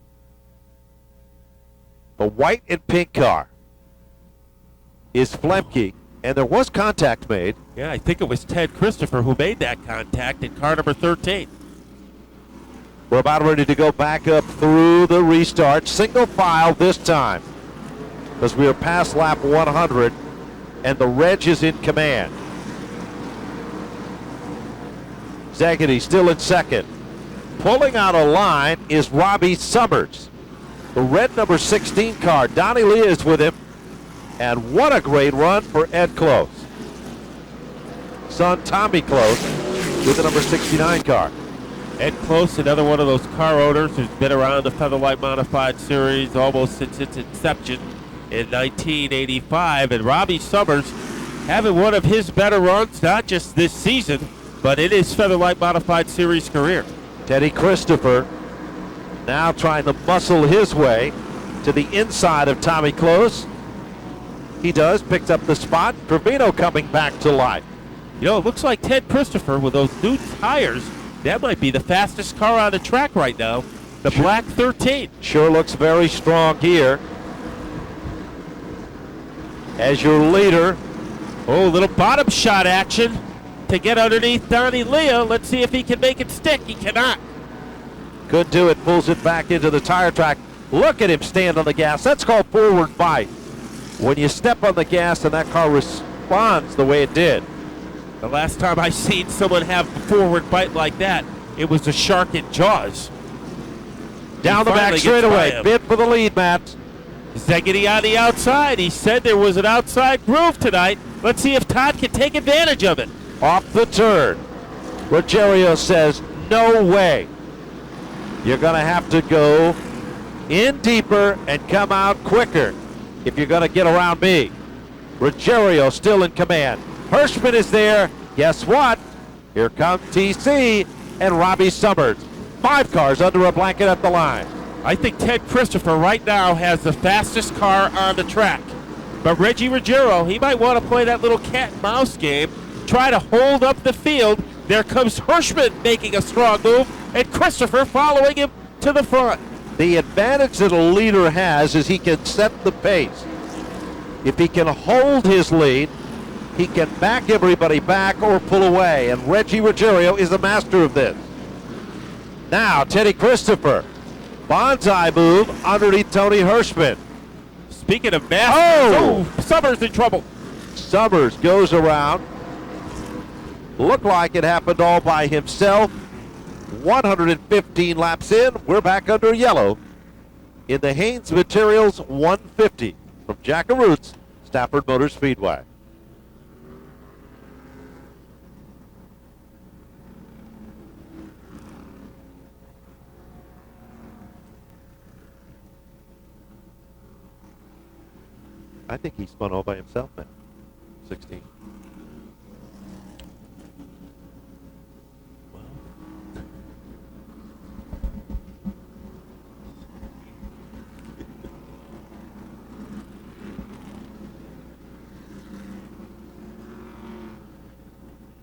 The white and pink car is Flemke, and there was contact made. Yeah, I think it was Ted Christopher who made that contact in car number 13. We're about ready to go back up through the restart. Single file this time, because we are past lap 100, and the Reg is in command. Zaggity still in second. Pulling out a line is Robbie Summers. The red number 16 car. Donnie Lee is with him. And what a great run for Ed Close. Son Tommy Close with the number 69 car. Ed Close, another one of those car owners who's been around the Featherlight Modified Series almost since its inception in 1985. And Robbie Summers having one of his better runs, not just this season, but in his Featherlight Modified Series career. Teddy Christopher now trying to muscle his way to the inside of Tommy Close. He does, picked up the spot. Trevino coming back to life. You know, it looks like Ted Christopher with those new tires, that might be the fastest car on the track right now. The Black 13. Sure looks very strong here. As your leader. Oh, little bottom shot action to get underneath Donnie Leo. Let's see if he can make it stick. He cannot. Could do it, pulls it back into the tire track. Look at him stand on the gas. That's called forward bite. When you step on the gas and that car responds the way it did. The last time I seen someone have a forward bite like that, it was a shark in Jaws. Down the back straightaway, bid for the lead, Matt. Zaggity on the outside. He said there was an outside groove tonight. Let's see if Todd can take advantage of it. Off the turn. Ruggiero says, no way. You're going to have to go in deeper and come out quicker if you're going to get around me. Ruggiero still in command. Hirschman is there. Guess what? Here comes TC and Robbie Summers. 5 cars under a blanket at the line. I think Ted Christopher right now has the fastest car on the track. But Reggie Ruggiero, he might want to play that little cat and mouse game, try to hold up the field. There comes Hirschman making a strong move, and Christopher following him to the front. The advantage that a leader has is he can set the pace. If he can hold his lead, he can back everybody back or pull away, and Reggie Ruggiero is a master of this. Now, Teddy Christopher, bonsai move underneath Tony Hirschman. Speaking of masters, Summers in trouble. Summers goes around. Looked like it happened all by himself. 115 laps in, we're back under yellow in the Haynes Materials 150 from Jackaroots, Stafford Motor Speedway. I think he spun all by himself, man. 16.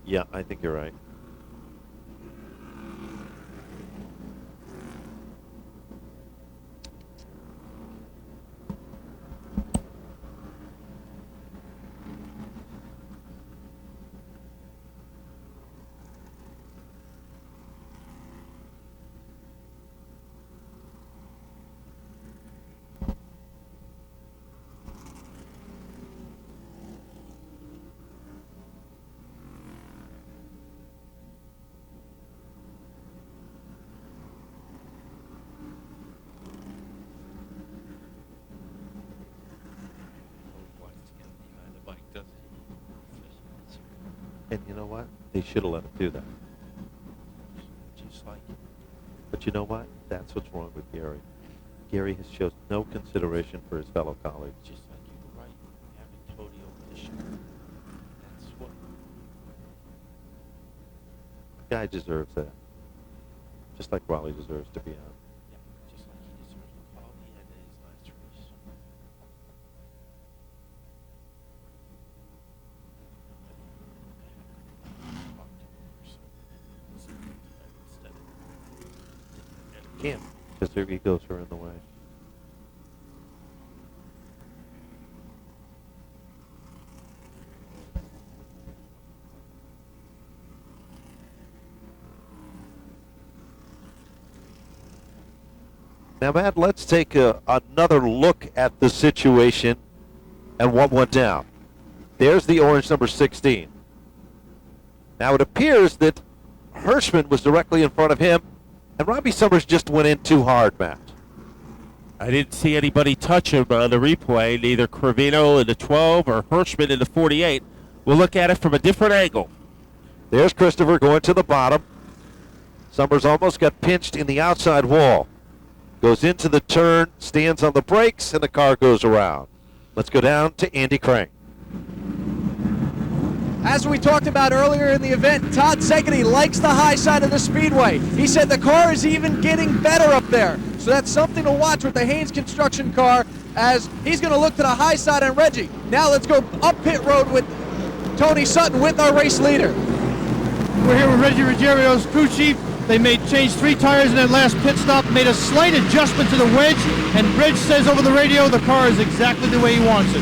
Yeah, I think you're right. And you know what? They should have let him do that. Just like But you know what? That's what's wrong with Gary. Gary has shown no consideration for his fellow colleagues. just like you were right, having Tony over the show. That's what. The guy deserves that. Just like Raleigh deserves to be on. Yeah, just like he deserves to call the end of his last race. Can't, because their egos are in the way. Now, Matt, let's take another look at the situation and what went down. There's the orange number 16. Now, it appears that Hirschman was directly in front of him, and Robbie Summers just went in too hard, Matt. I didn't see anybody touch him on the replay, neither Cravino in the 12 or Hirschman in the 48. We'll look at it from a different angle. There's Christopher going to the bottom. Summers almost got pinched in the outside wall. Goes into the turn, stands on the brakes, and the car goes around. Let's go down to Andy Crane. As we talked about earlier in the event, Todd Szegedy likes the high side of the Speedway. He said the car is even getting better up there. So that's something to watch with the Haynes construction car, as he's going to look to the high side on Reggie. Now let's go up pit road with Tony Sutton with our race leader. We're here with Reggie Ruggiero's crew chief. They changed 3 tires in that last pit stop, made a slight adjustment to the wedge, and Reg says over the radio the car is exactly the way he wants it.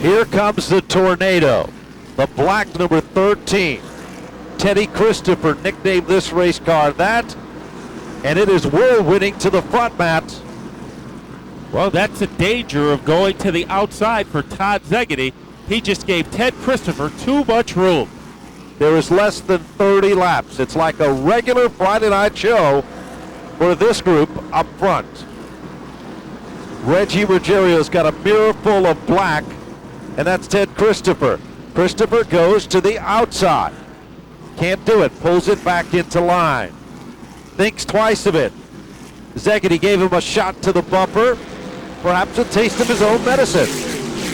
Here comes the Tornado, the black number 13. Teddy Christopher nicknamed this race car that, and it is whirlwinding to the front, Matt. Well, that's the danger of going to the outside for Todd Szegedy. He just gave Ted Christopher too much room. There is less than 30 laps. It's like a regular Friday night show for this group up front. Reggie Ruggiero's got a mirror full of black, and that's Ted Christopher. Christopher goes to the outside. Can't do it. Pulls it back into line. Thinks twice of it. Szegedy gave him a shot to the bumper. Perhaps a taste of his own medicine.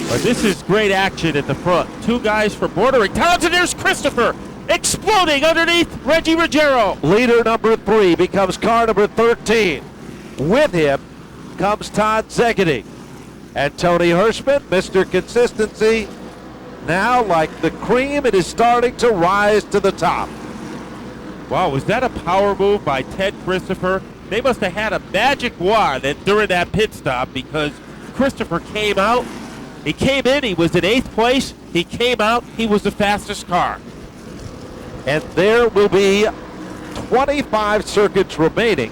But this is great action at the front. 2 guys for bordering towns, and there's Christopher exploding underneath Reggie Ruggiero. Leader number 3 becomes car number 13. With him comes Todd Szegedy. And Tony Hirschman, Mr. Consistency, now like the cream, it is starting to rise to the top. Wow, was that a power move by Ted Christopher? They must have had a magic wand during that pit stop, because Christopher came out. He came in, he was in 8th place. He came out, he was the fastest car. And there will be 25 circuits remaining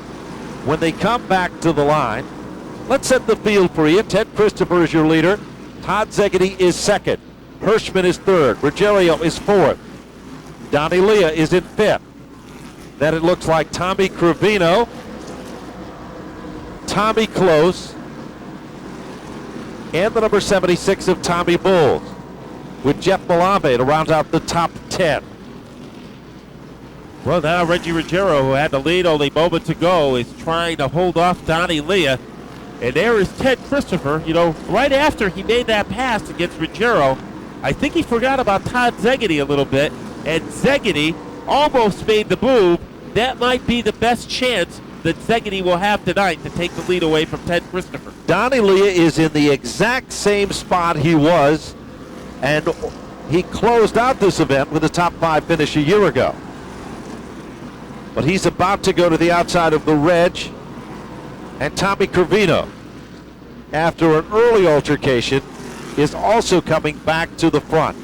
when they come back to the line. Let's set the field for you. Ted Christopher is your leader. Todd Szegedy is 2nd. Hirschman is 3rd. Ruggiero is 4th. Donnie Leah is in 5th. Then it looks like Tommy Cravino, Tommy Close, and the number 76 of Tommy Bowles, with Jeff Malave to round out the top 10. Well, now Reggie Ruggiero, who had the lead only moments ago, is trying to hold off Donnie Leah. And there is Ted Christopher. You know, right after he made that pass against Ruggiero, I think he forgot about Todd Szegedy a little bit, and Szegedy almost made the move. That might be the best chance that Szegedy will have tonight to take the lead away from Ted Christopher. Donnie Leah is in the exact same spot he was, and he closed out this event with a top 5 finish a year ago. But he's about to go to the outside of the Reg, and Tommy Cravino, after an early altercation, is also coming back to the front.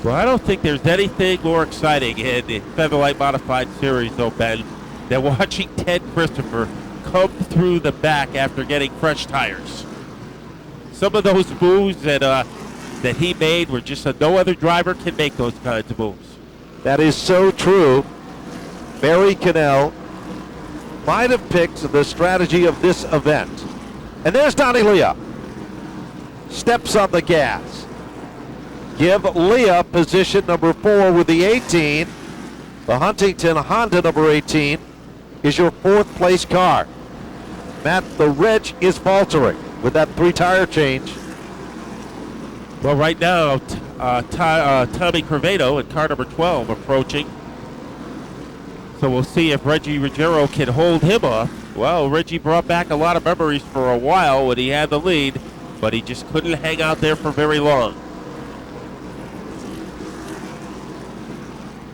Well, I don't think there's anything more exciting in the Featherlight Modified Series, though, Ben, than watching Ted Christopher come through the back after getting fresh tires. Some of those moves that he made were just no other driver can make those kinds of moves. That is so true. Barry Cannell might have picked the strategy of this event. And there's Donnie Leah. Steps on the gas. Give Leah position number 4 with the 18. The Huntington Honda number 18 is your 4th place car. Matt, the Reg is faltering with that 3-tire change. Well, right now, Tommy Cravino at car number 12 approaching. So we'll see if Reggie Ruggiero can hold him off. Well, Reggie brought back a lot of memories for a while when he had the lead, but he just couldn't hang out there for very long.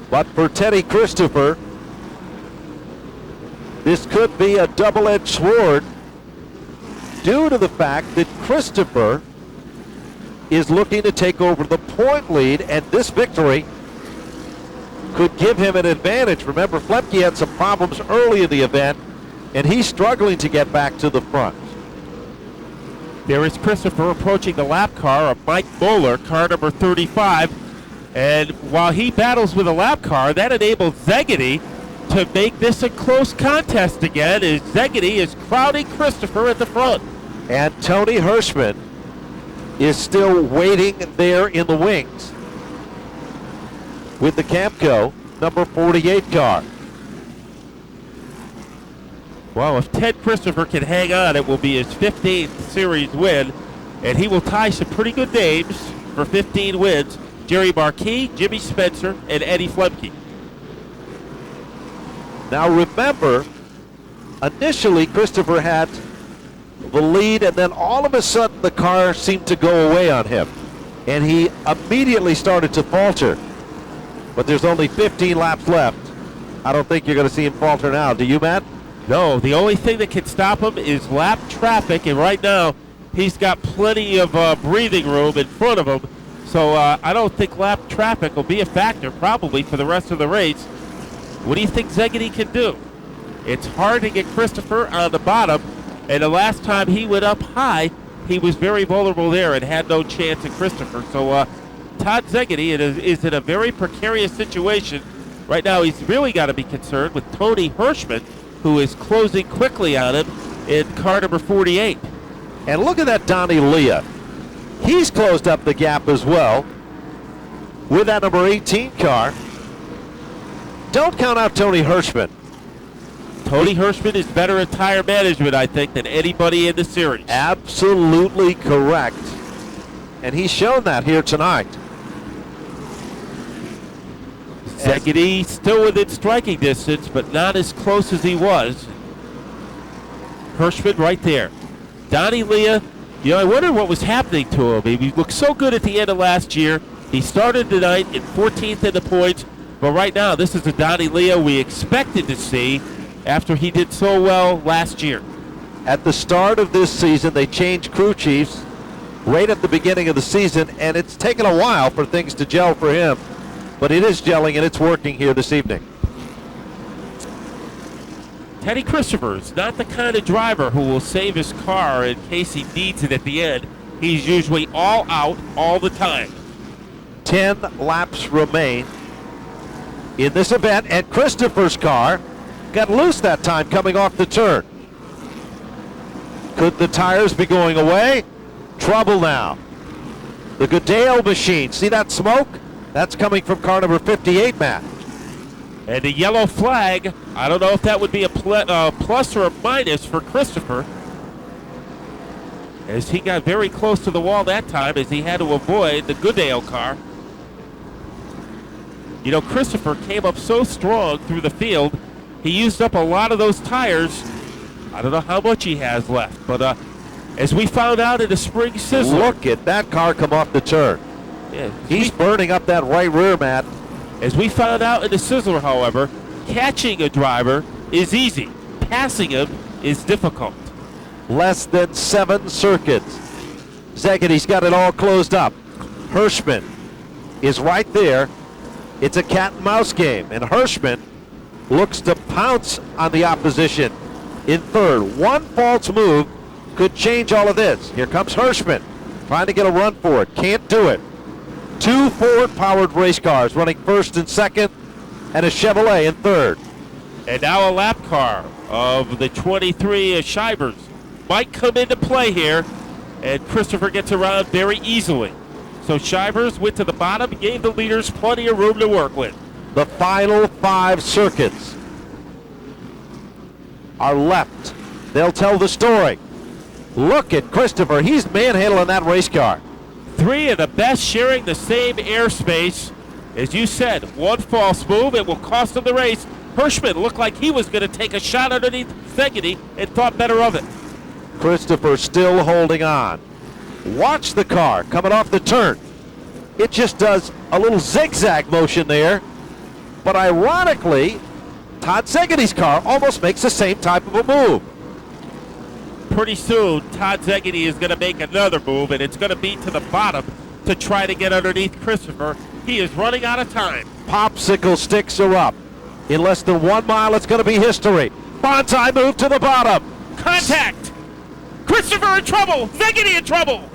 But for Teddy Christopher, this could be a double-edged sword due to the fact that Christopher is looking to take over the point lead, and this victory could give him an advantage. Remember, Flemke had some problems early in the event, and he's struggling to get back to the front. There is Christopher approaching the lap car of Mike Moeller, car number 35. And while he battles with a lap car, that enables Szegedy to make this a close contest again, as Szegedy is crowding Christopher at the front. And Tony Hirschman is still waiting there in the wings with the Camco number 48 car. Well, if Ted Christopher can hang on, it will be his 15th series win, and he will tie some pretty good names for 15 wins. Jerry Marquis, Jimmy Spencer, and Eddie Flemke. Now remember, initially Christopher had the lead, and then all of a sudden the car seemed to go away on him, and he immediately started to falter. But there's only 15 laps left. I don't think you're going to see him falter now. Do you, Matt? No, the only thing that can stop him is lap traffic, and right now he's got plenty of breathing room in front of him. So I don't think lap traffic will be a factor probably for the rest of the race. What do you think Szegedy can do? It's hard to get Christopher on the bottom, and the last time he went up high, he was very vulnerable there and had no chance at Christopher. So Todd Szegedy is in a very precarious situation. Right now he's really got to be concerned with Tony Hirschman, who is closing quickly on him in car number 48. And look at that Donnie Leah. He's closed up the gap as well with that number 18 car. Don't count out Tony Hirschman. Tony Hirschman is better at tire management, I think, than anybody in the series. Absolutely correct. And he's shown that here tonight. Szegedy still within striking distance, but not as close as he was. Hirschman right there. Donnie Leah, I wonder what was happening to him. He looked so good at the end of last year. He started tonight in 14th in the points, but right now this is the Donnie Leah we expected to see after he did so well last year. At the start of this season, they changed crew chiefs right at the beginning of the season, and it's taken a while for things to gel for him. But it is gelling, and it's working here this evening. Teddy Christopher is not the kind of driver who will save his car in case he needs it at the end. He's usually all out all the time. 10 laps remain in this event, and Christopher's car got loose that time coming off the turn. Could the tires be going away? Trouble now. The Goodale machine, see that smoke? That's coming from car number 58, Matt. And the yellow flag, I don't know if that would be a plus or a minus for Christopher, as he got very close to the wall that time as he had to avoid the Goodale car. Christopher came up so strong through the field, he used up a lot of those tires. I don't know how much he has left, but as we found out in the spring sizzler. Look at that car come off the turn. Yeah, he's burning up that right rear, Matt. As we found out in the sizzler, however, catching a driver is easy. Passing him is difficult. Less than 7 circuits. Szegedy's got it all closed up. Hirschman is right there. It's a cat and mouse game, and Hirschman looks to pounce on the opposition in third. One false move could change all of this. Here comes Hirschman trying to get a run for it. Can't do it. 2 Ford-powered race cars running first and second, and a Chevrolet in third. And now a lap car of the 23 Shivers might come into play here, and Christopher gets around very easily. So Shivers went to the bottom, gave the leaders plenty of room to work with. The final 5 circuits are left. They'll tell the story. Look at Christopher. He's manhandling that race car. 3 of the best sharing the same airspace. As you said, one false move, it will cost him the race. Hirschman looked like he was going to take a shot underneath Szegedy and thought better of it. Christopher still holding on. Watch the car coming off the turn. It just does a little zigzag motion there. But ironically, Todd Szegedy's car almost makes the same type of a move. Pretty soon, Todd Szegedy is going to make another move, and it's going to be to the bottom to try to get underneath Christopher. He is running out of time. Popsicle sticks are up. In less than 1 mile, it's going to be history. Bonsai move to the bottom. Contact. Christopher in trouble. Zegedy in trouble.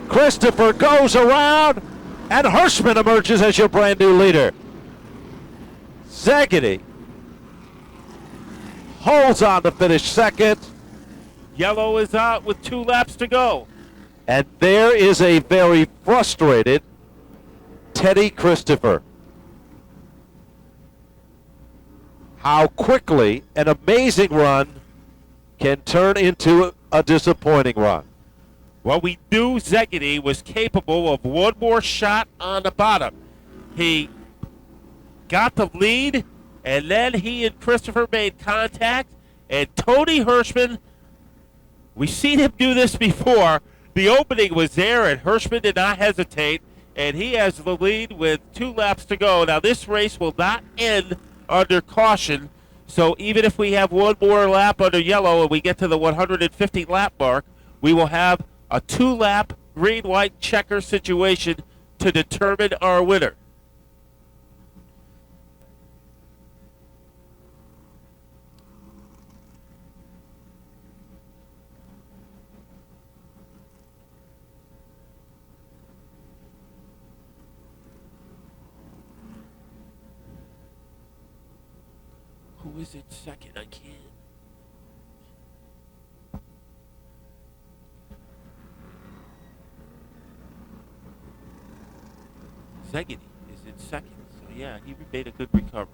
Christopher goes around, and Hirschman emerges as your brand new leader. Zegedy holds on to finish second. Yellow is out with 2 laps to go. And there is a very frustrated Teddy Christopher. How quickly an amazing run can turn into a disappointing run. Well, we knew Zegedy was capable of one more shot on the bottom. He got the lead, and then he and Christopher made contact, and Tony Hirschman, we've seen him do this before. The opening was there, and Hirschman did not hesitate, and he has the lead with 2 laps to go. Now, this race will not end under caution, so even if we have one more lap under yellow and we get to the 150 lap mark, we will have a 2-lap green-white checker situation to determine our winner. Who is it second? I can't. Zegedy is in second. So, yeah, he made a good recovery.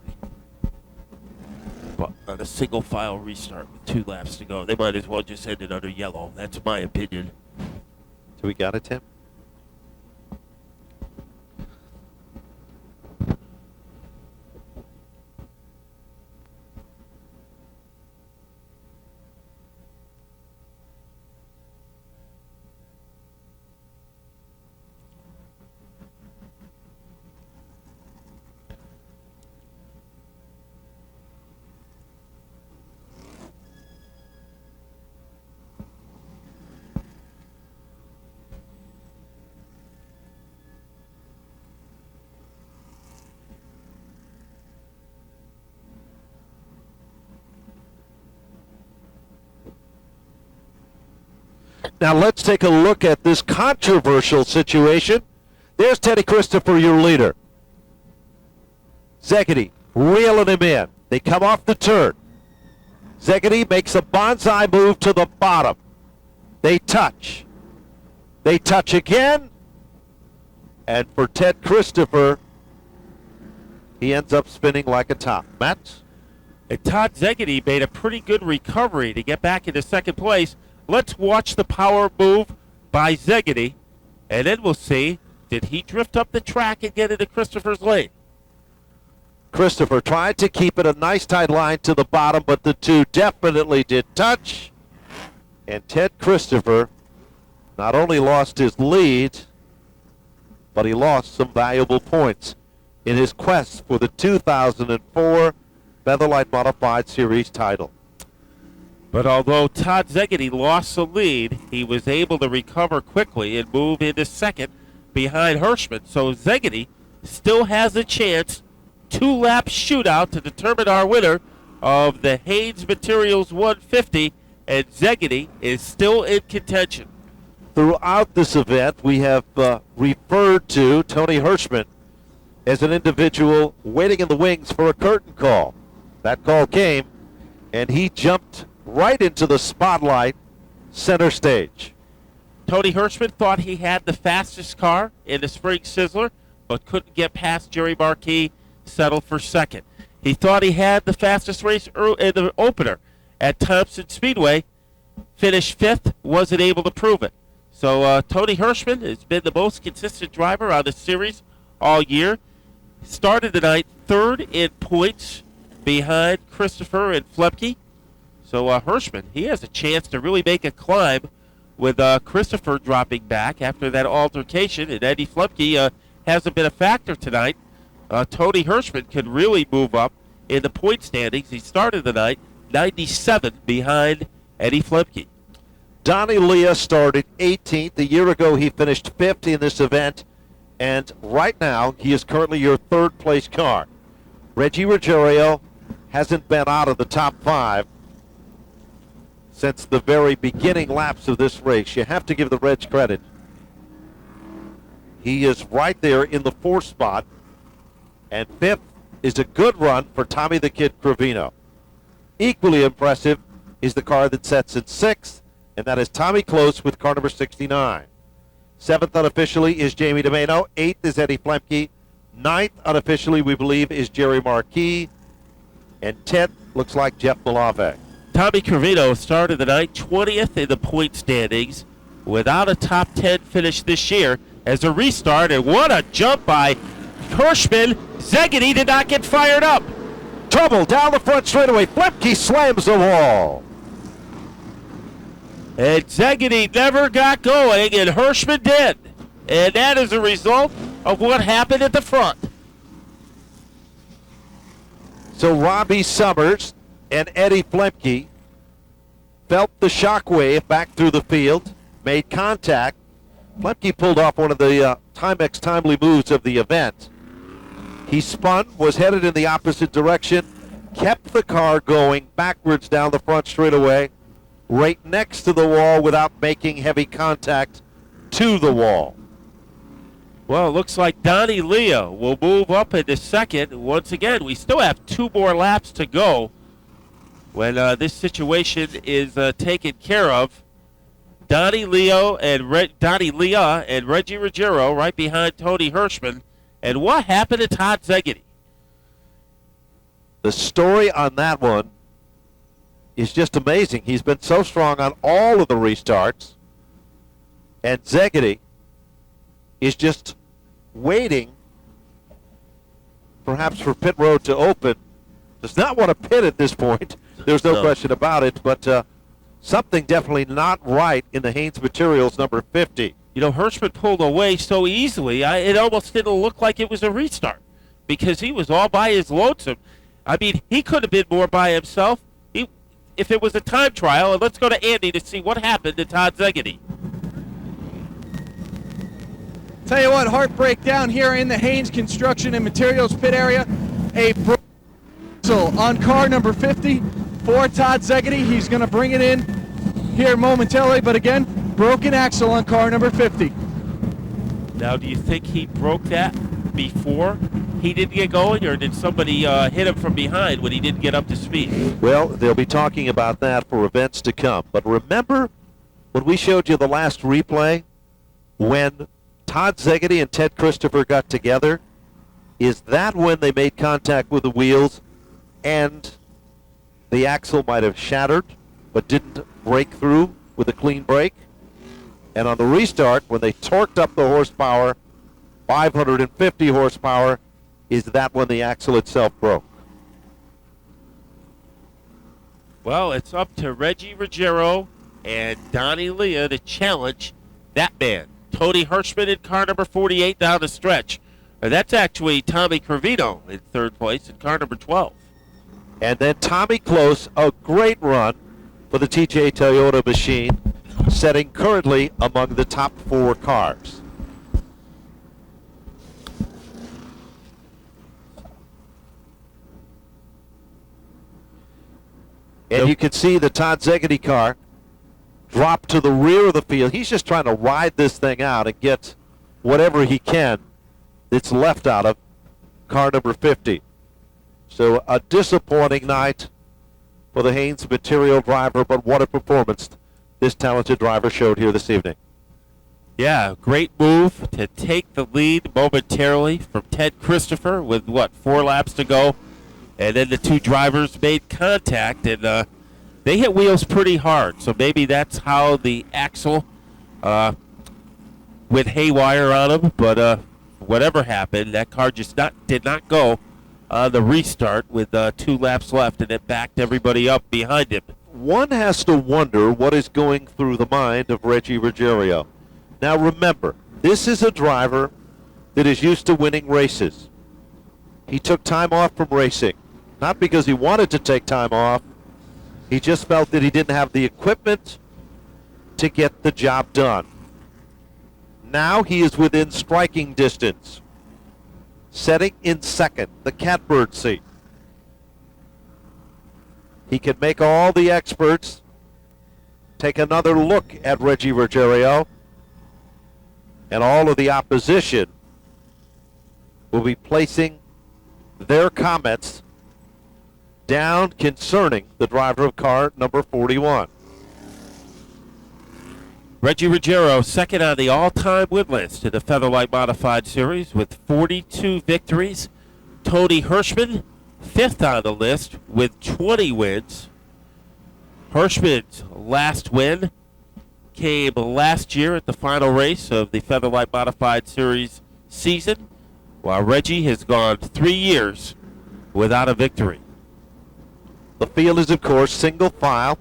But on a single file restart with 2 laps to go, they might as well just end it under yellow. That's my opinion. So we got it, Tim? Now let's take a look at this controversial situation. There's Teddy Christopher, your leader. Zegedy reeling him in. They come off the turn. Zegedy makes a bonsai move to the bottom. They touch. They touch again. And for Ted Christopher, he ends up spinning like a top. Matt? And Todd Zegedy made a pretty good recovery to get back into second place. Let's watch the power move by Zegedy, and then we'll see, did he drift up the track and get into Christopher's lane? Christopher tried to keep it a nice tight line to the bottom, but the two definitely did touch. And Ted Christopher not only lost his lead, but he lost some valuable points in his quest for the 2004 Featherlight Modified Series title. But although Todd Zegedy lost the lead, he was able to recover quickly and move into second behind Hirschman. So Zegedy still has a chance, 2-lap shootout to determine our winner of the Haynes Materials 150, and Zegedy is still in contention. Throughout this event, we have referred to Tony Hirschman as an individual waiting in the wings for a curtain call. That call came, and he jumped right into the spotlight, center stage. Tony Hirschman thought he had the fastest car in the Spring Sizzler, but couldn't get past Jerry Marquis, settled for second. He thought he had the fastest race in the opener at Thompson Speedway, finished 5th, wasn't able to prove it. So Tony Hirschman has been the most consistent driver on the series all year. Started the night 3rd in points behind Christopher and Flepke. So Hirschman, he has a chance to really make a climb with Christopher dropping back after that altercation. And Eddie Flepke hasn't been a factor tonight. Tony Hirschman could really move up in the point standings. He started the night 97 behind Eddie Flepke. Donnie Leah started 18th. A year ago, he finished 5th in this event And right now, he is currently your third place car. Reggie Ruggiero hasn't been out of the top 5 since the very beginning laps of this race. You have to give the Reg credit. He is right there in the 4th spot. And 5th is a good run for Tommy the Kid Cravino. Equally impressive is the car that sets in 6th, and that is Tommy Close with car number 69. 7th unofficially is Jamie DeMano. 8th is Eddie Flemke. 9th unofficially, we believe, is Jerry Marquis. And 10th looks like Jeff Malave. Tommy Cravino started the night 20th in the point standings without a top 10 finish this year as a restart. And what a jump by Hirschman. Szegedy did not get fired up. Trouble down the front straightaway. Flemke slams the wall. And Szegedy never got going, and Hirschman did. And that is a result of what happened at the front. So Robbie Summers and Eddie Flemke felt the shockwave back through the field, made contact. Flemke pulled off one of the Timex timely moves of the event. He spun, was headed in the opposite direction, kept the car going backwards down the front straightaway, right next to the wall without making heavy contact to the wall. Well, it looks like Donnie Lea will move up into second. Once again, we still have 2 more laps to go when this situation is taken care of. Donnie Lea and Reggie Ruggiero right behind Tony Hirschman. And what happened to Todd Szegedy? The story on that one is just amazing. He's been so strong on all of the restarts. And Szegedy is just waiting, perhaps for pit road to open. Does not want to pit at this point. There's no question about it. But something definitely not right in the Haynes Materials number 50. You know, Hirschman pulled away so easily, it almost didn't look like it was a restart because he was all by his lonesome. I mean, he could have been more by himself if it was a time trial. And let's go to Andy to see what happened to Todd Szegedy. Tell you what, heartbreak down here in the Haynes Construction and Materials pit area. A broken axle on car number 50 for Todd Szegedy. He's going to bring it in here momentarily, but again, broken axle on car number 50. Now, do you think he broke that before he didn't get going, or did somebody hit him from behind when he didn't get up to speed? Well, they'll be talking about that for events to come. But remember when we showed you the last replay when Todd Szegedy and Ted Christopher got together? Is that when they made contact with the wheels and the axle might have shattered but didn't break through with a clean break? And on the restart, when they torqued up the horsepower, 550 horsepower, is that when the axle itself broke? Well, it's up to Reggie Ruggiero and Donnie Lea to challenge that man. Tony Hirschman in car number 48 down the stretch. And that's actually Tommy Cravino in 3rd place in car number 12. And then Tommy Close, a great run for the TJ Toyota machine, setting currently among the top 4 cars. And you can see the Todd Szegedy car drop to the rear of the field. He's just trying to ride this thing out and get whatever he can that's left out of car number 50. So a disappointing night for the Haynes Material driver, but what a performance this talented driver showed here this evening. Yeah, great move to take the lead momentarily from Ted Christopher with, 4 laps to go. And then the 2 drivers made contact, and they hit wheels pretty hard. So maybe that's how the axle went haywire on them. But whatever happened, that car just did not go the restart with 2 laps left, and it backed everybody up behind him. One has to wonder what is going through the mind of Reggie Ruggiero. Now remember, this is a driver that is used to winning races. He took time off from racing, not because he wanted to take time off. He just felt that he didn't have the equipment to get the job done. Now he is within striking distance. Setting in second, the catbird seat. He can make all the experts take another look at Reggie Ruggiero, and all of the opposition will be placing their comments down concerning the driver of car number 41. Reggie Ruggiero, second on the all-time win list in the Featherlight Modified Series with 42 victories. Tony Hirschman, fifth on the list with 20 wins. Hirschman's last win came last year at the final race of the Featherlight Modified Series season, while Reggie has gone 3 years without a victory. The field is, of course, single file.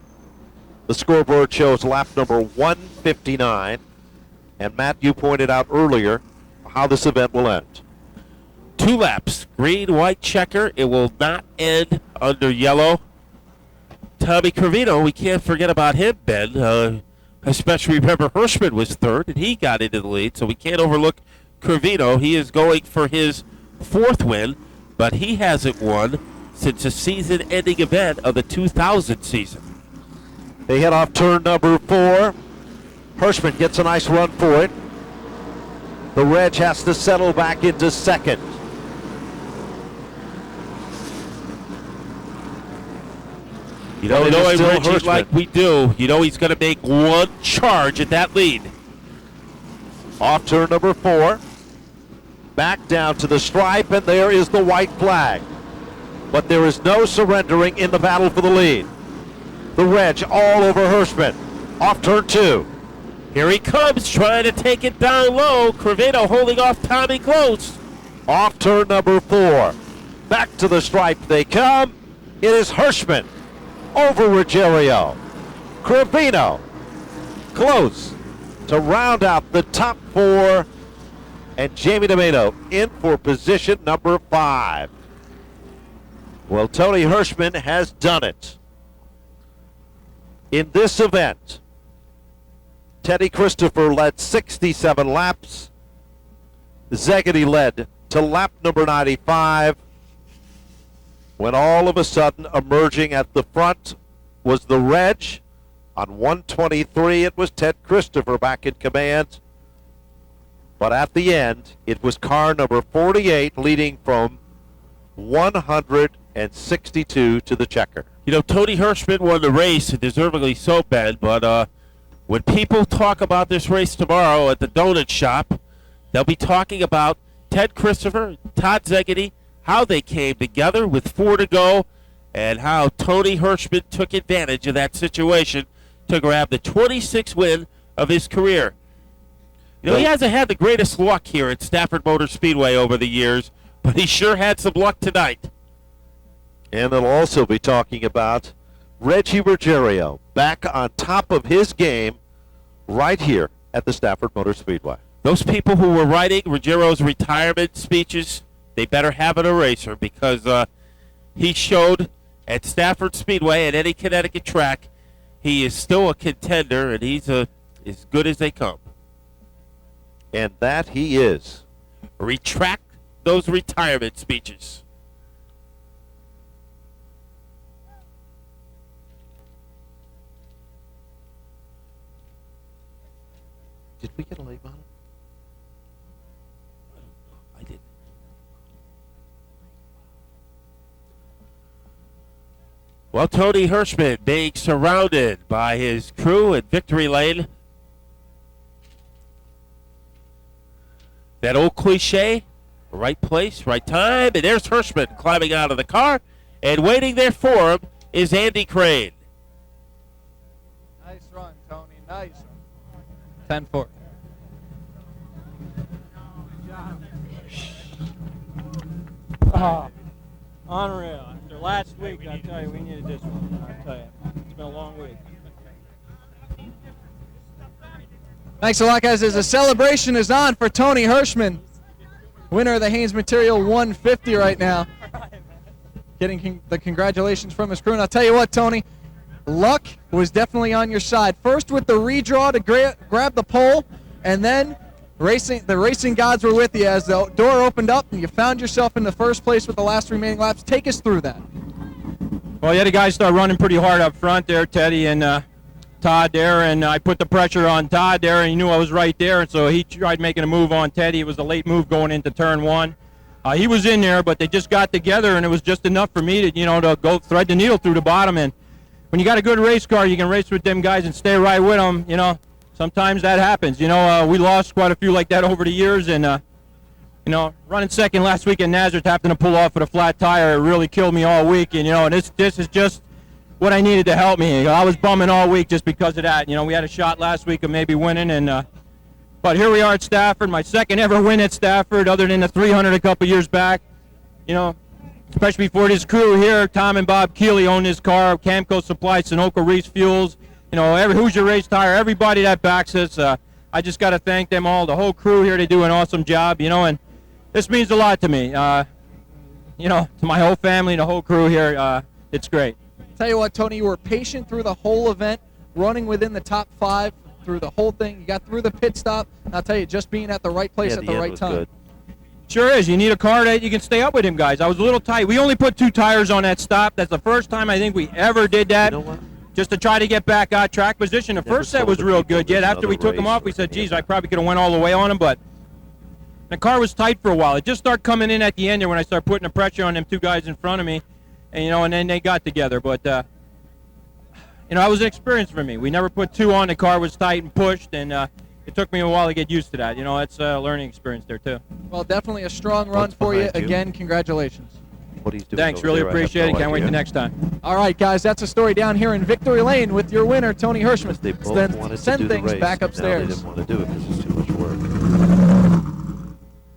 The scoreboard shows lap number 159. And Matt, you pointed out earlier how this event will end. 2 laps, green, white checker. It will not end under yellow. Tommy Cravino, we can't forget about him, Ben. Especially remember Hirschman was third, and he got into the lead, so we can't overlook Cravino. He is going for his 4th win, but he hasn't won since the season-ending event of the 2000 season. They head off turn number 4. Hirschman gets a nice run for it. The Reg has to settle back into second. You know, But Reggie, Hirschman, like we do, you know he's going to make one charge at that lead. off turn number 4. Back down to the stripe, and there is the white flag. But there is no surrendering in the battle for the lead. The Reg all over Hirschman. Off turn 2. Here he comes, trying to take it down low. Cravino holding off Tommy close. Off turn number 4. Back to the stripe they come. It is Hirschman over Ruggiero. Cravino close to round out the top 4. And Jamie D'Amato in for position number 5. Well, Tony Hirschman has done it. In this event, Teddy Christopher led 67 laps. Szegedy led to lap number 95. When all of a sudden emerging at the front was the Reg. On 123, it was Ted Christopher back in command. But at the end, it was car number 48 leading from 162 to the checker. You know, Tony Hirschman won the race, deservedly so, Ben, but when people talk about this race tomorrow at the donut shop, they'll be talking about Ted Christopher, Todd Szegedy, how they came together with 4 to go, and how Tony Hirschman took advantage of that situation to grab the 26th win of his career. You know, he hasn't had the greatest luck here at Stafford Motor Speedway over the years, but he sure had some luck tonight. And they'll also be talking about Reggie Ruggiero back on top of his game right here at the Stafford Motor Speedway. Those people who were writing Ruggiero's retirement speeches, they better have an eraser, because he showed at Stafford Speedway at any Connecticut track he is still a contender, and he's as good as they come. And that he is. Retract those retirement speeches. Did we get a late model? I didn't. Well, Tony Hirschman being surrounded by his crew in victory lane. That old cliche, right place, right time, and there's Hirschman climbing out of the car, and waiting there for him is Andy Crane. Nice run, Tony. Nice run. 10-4. Oh, unreal. After last week, I tell you, we needed this one. I tell you, it's been a long week. Thanks a lot, guys. As a celebration is on for Tony Hirschman, winner of the Haynes Material 150 right now. Getting the congratulations from his crew. And I'll tell you what, Tony, luck was definitely on your side. First with the redraw to grab the pole, and then The racing gods were with you as the door opened up and you found yourself in the first place with the last remaining laps. Take us through that. Well, yeah, the guys started running pretty hard up front there, Teddy and Todd there, and I put the pressure on Todd there, and he knew I was right there, and so he tried making a move on Teddy. It was a late move going into turn 1. He was in there, but they just got together, and it was just enough for me to, to go thread the needle through the bottom. And when you got a good race car, you can race with them guys and stay right with them. Sometimes that happens. We lost quite a few like that over the years, and running second last week in Nazareth, having to pull off with a flat tire, it really killed me all week. And this is just what I needed to help me. I was bumming all week just because of that. We had a shot last week of maybe winning, and but here we are at Stafford, my second ever win at Stafford, other than the 300 a couple years back. Especially before this crew here, Tom and Bob Keeley own this car, Camco Supply, Sunoco Reese Fuels, Hoosier Race Tire, everybody that backs us. I just got to thank them all, the whole crew here. They do an awesome job, and this means a lot to me. To my whole family and the whole crew here, it's great. Tell you what, Tony, you were patient through the whole event, running within the top 5 through the whole thing. You got through the pit stop. And I'll tell you, just being at the right place at the right time. Good. Sure is. You need a car that you can stay up with him, guys. I was a little tight. We only put 2 tires on that stop. That's the first time I think we ever did that. Just to try to get back out track position. The first set was real good. Yet after we took him off, we said, geez, I probably could have went all the way on him, but the car was tight for a while. It just started coming in at the end there when I started putting the pressure on them 2 guys in front of me, and and then they got together. But it was an experience for me. We never put 2 on. The car was tight and pushed, and it took me a while to get used to that. It's a learning experience there too. Well, definitely a strong run for you. Again, congratulations. What he's doing. Thanks, really appreciate it. Can't wait the next time. All right, guys, that's a story down here in Victory Lane with your winner, Tony Hirschman. They both wanted to send do the things race, back and now upstairs. they didn't want to do it because it's too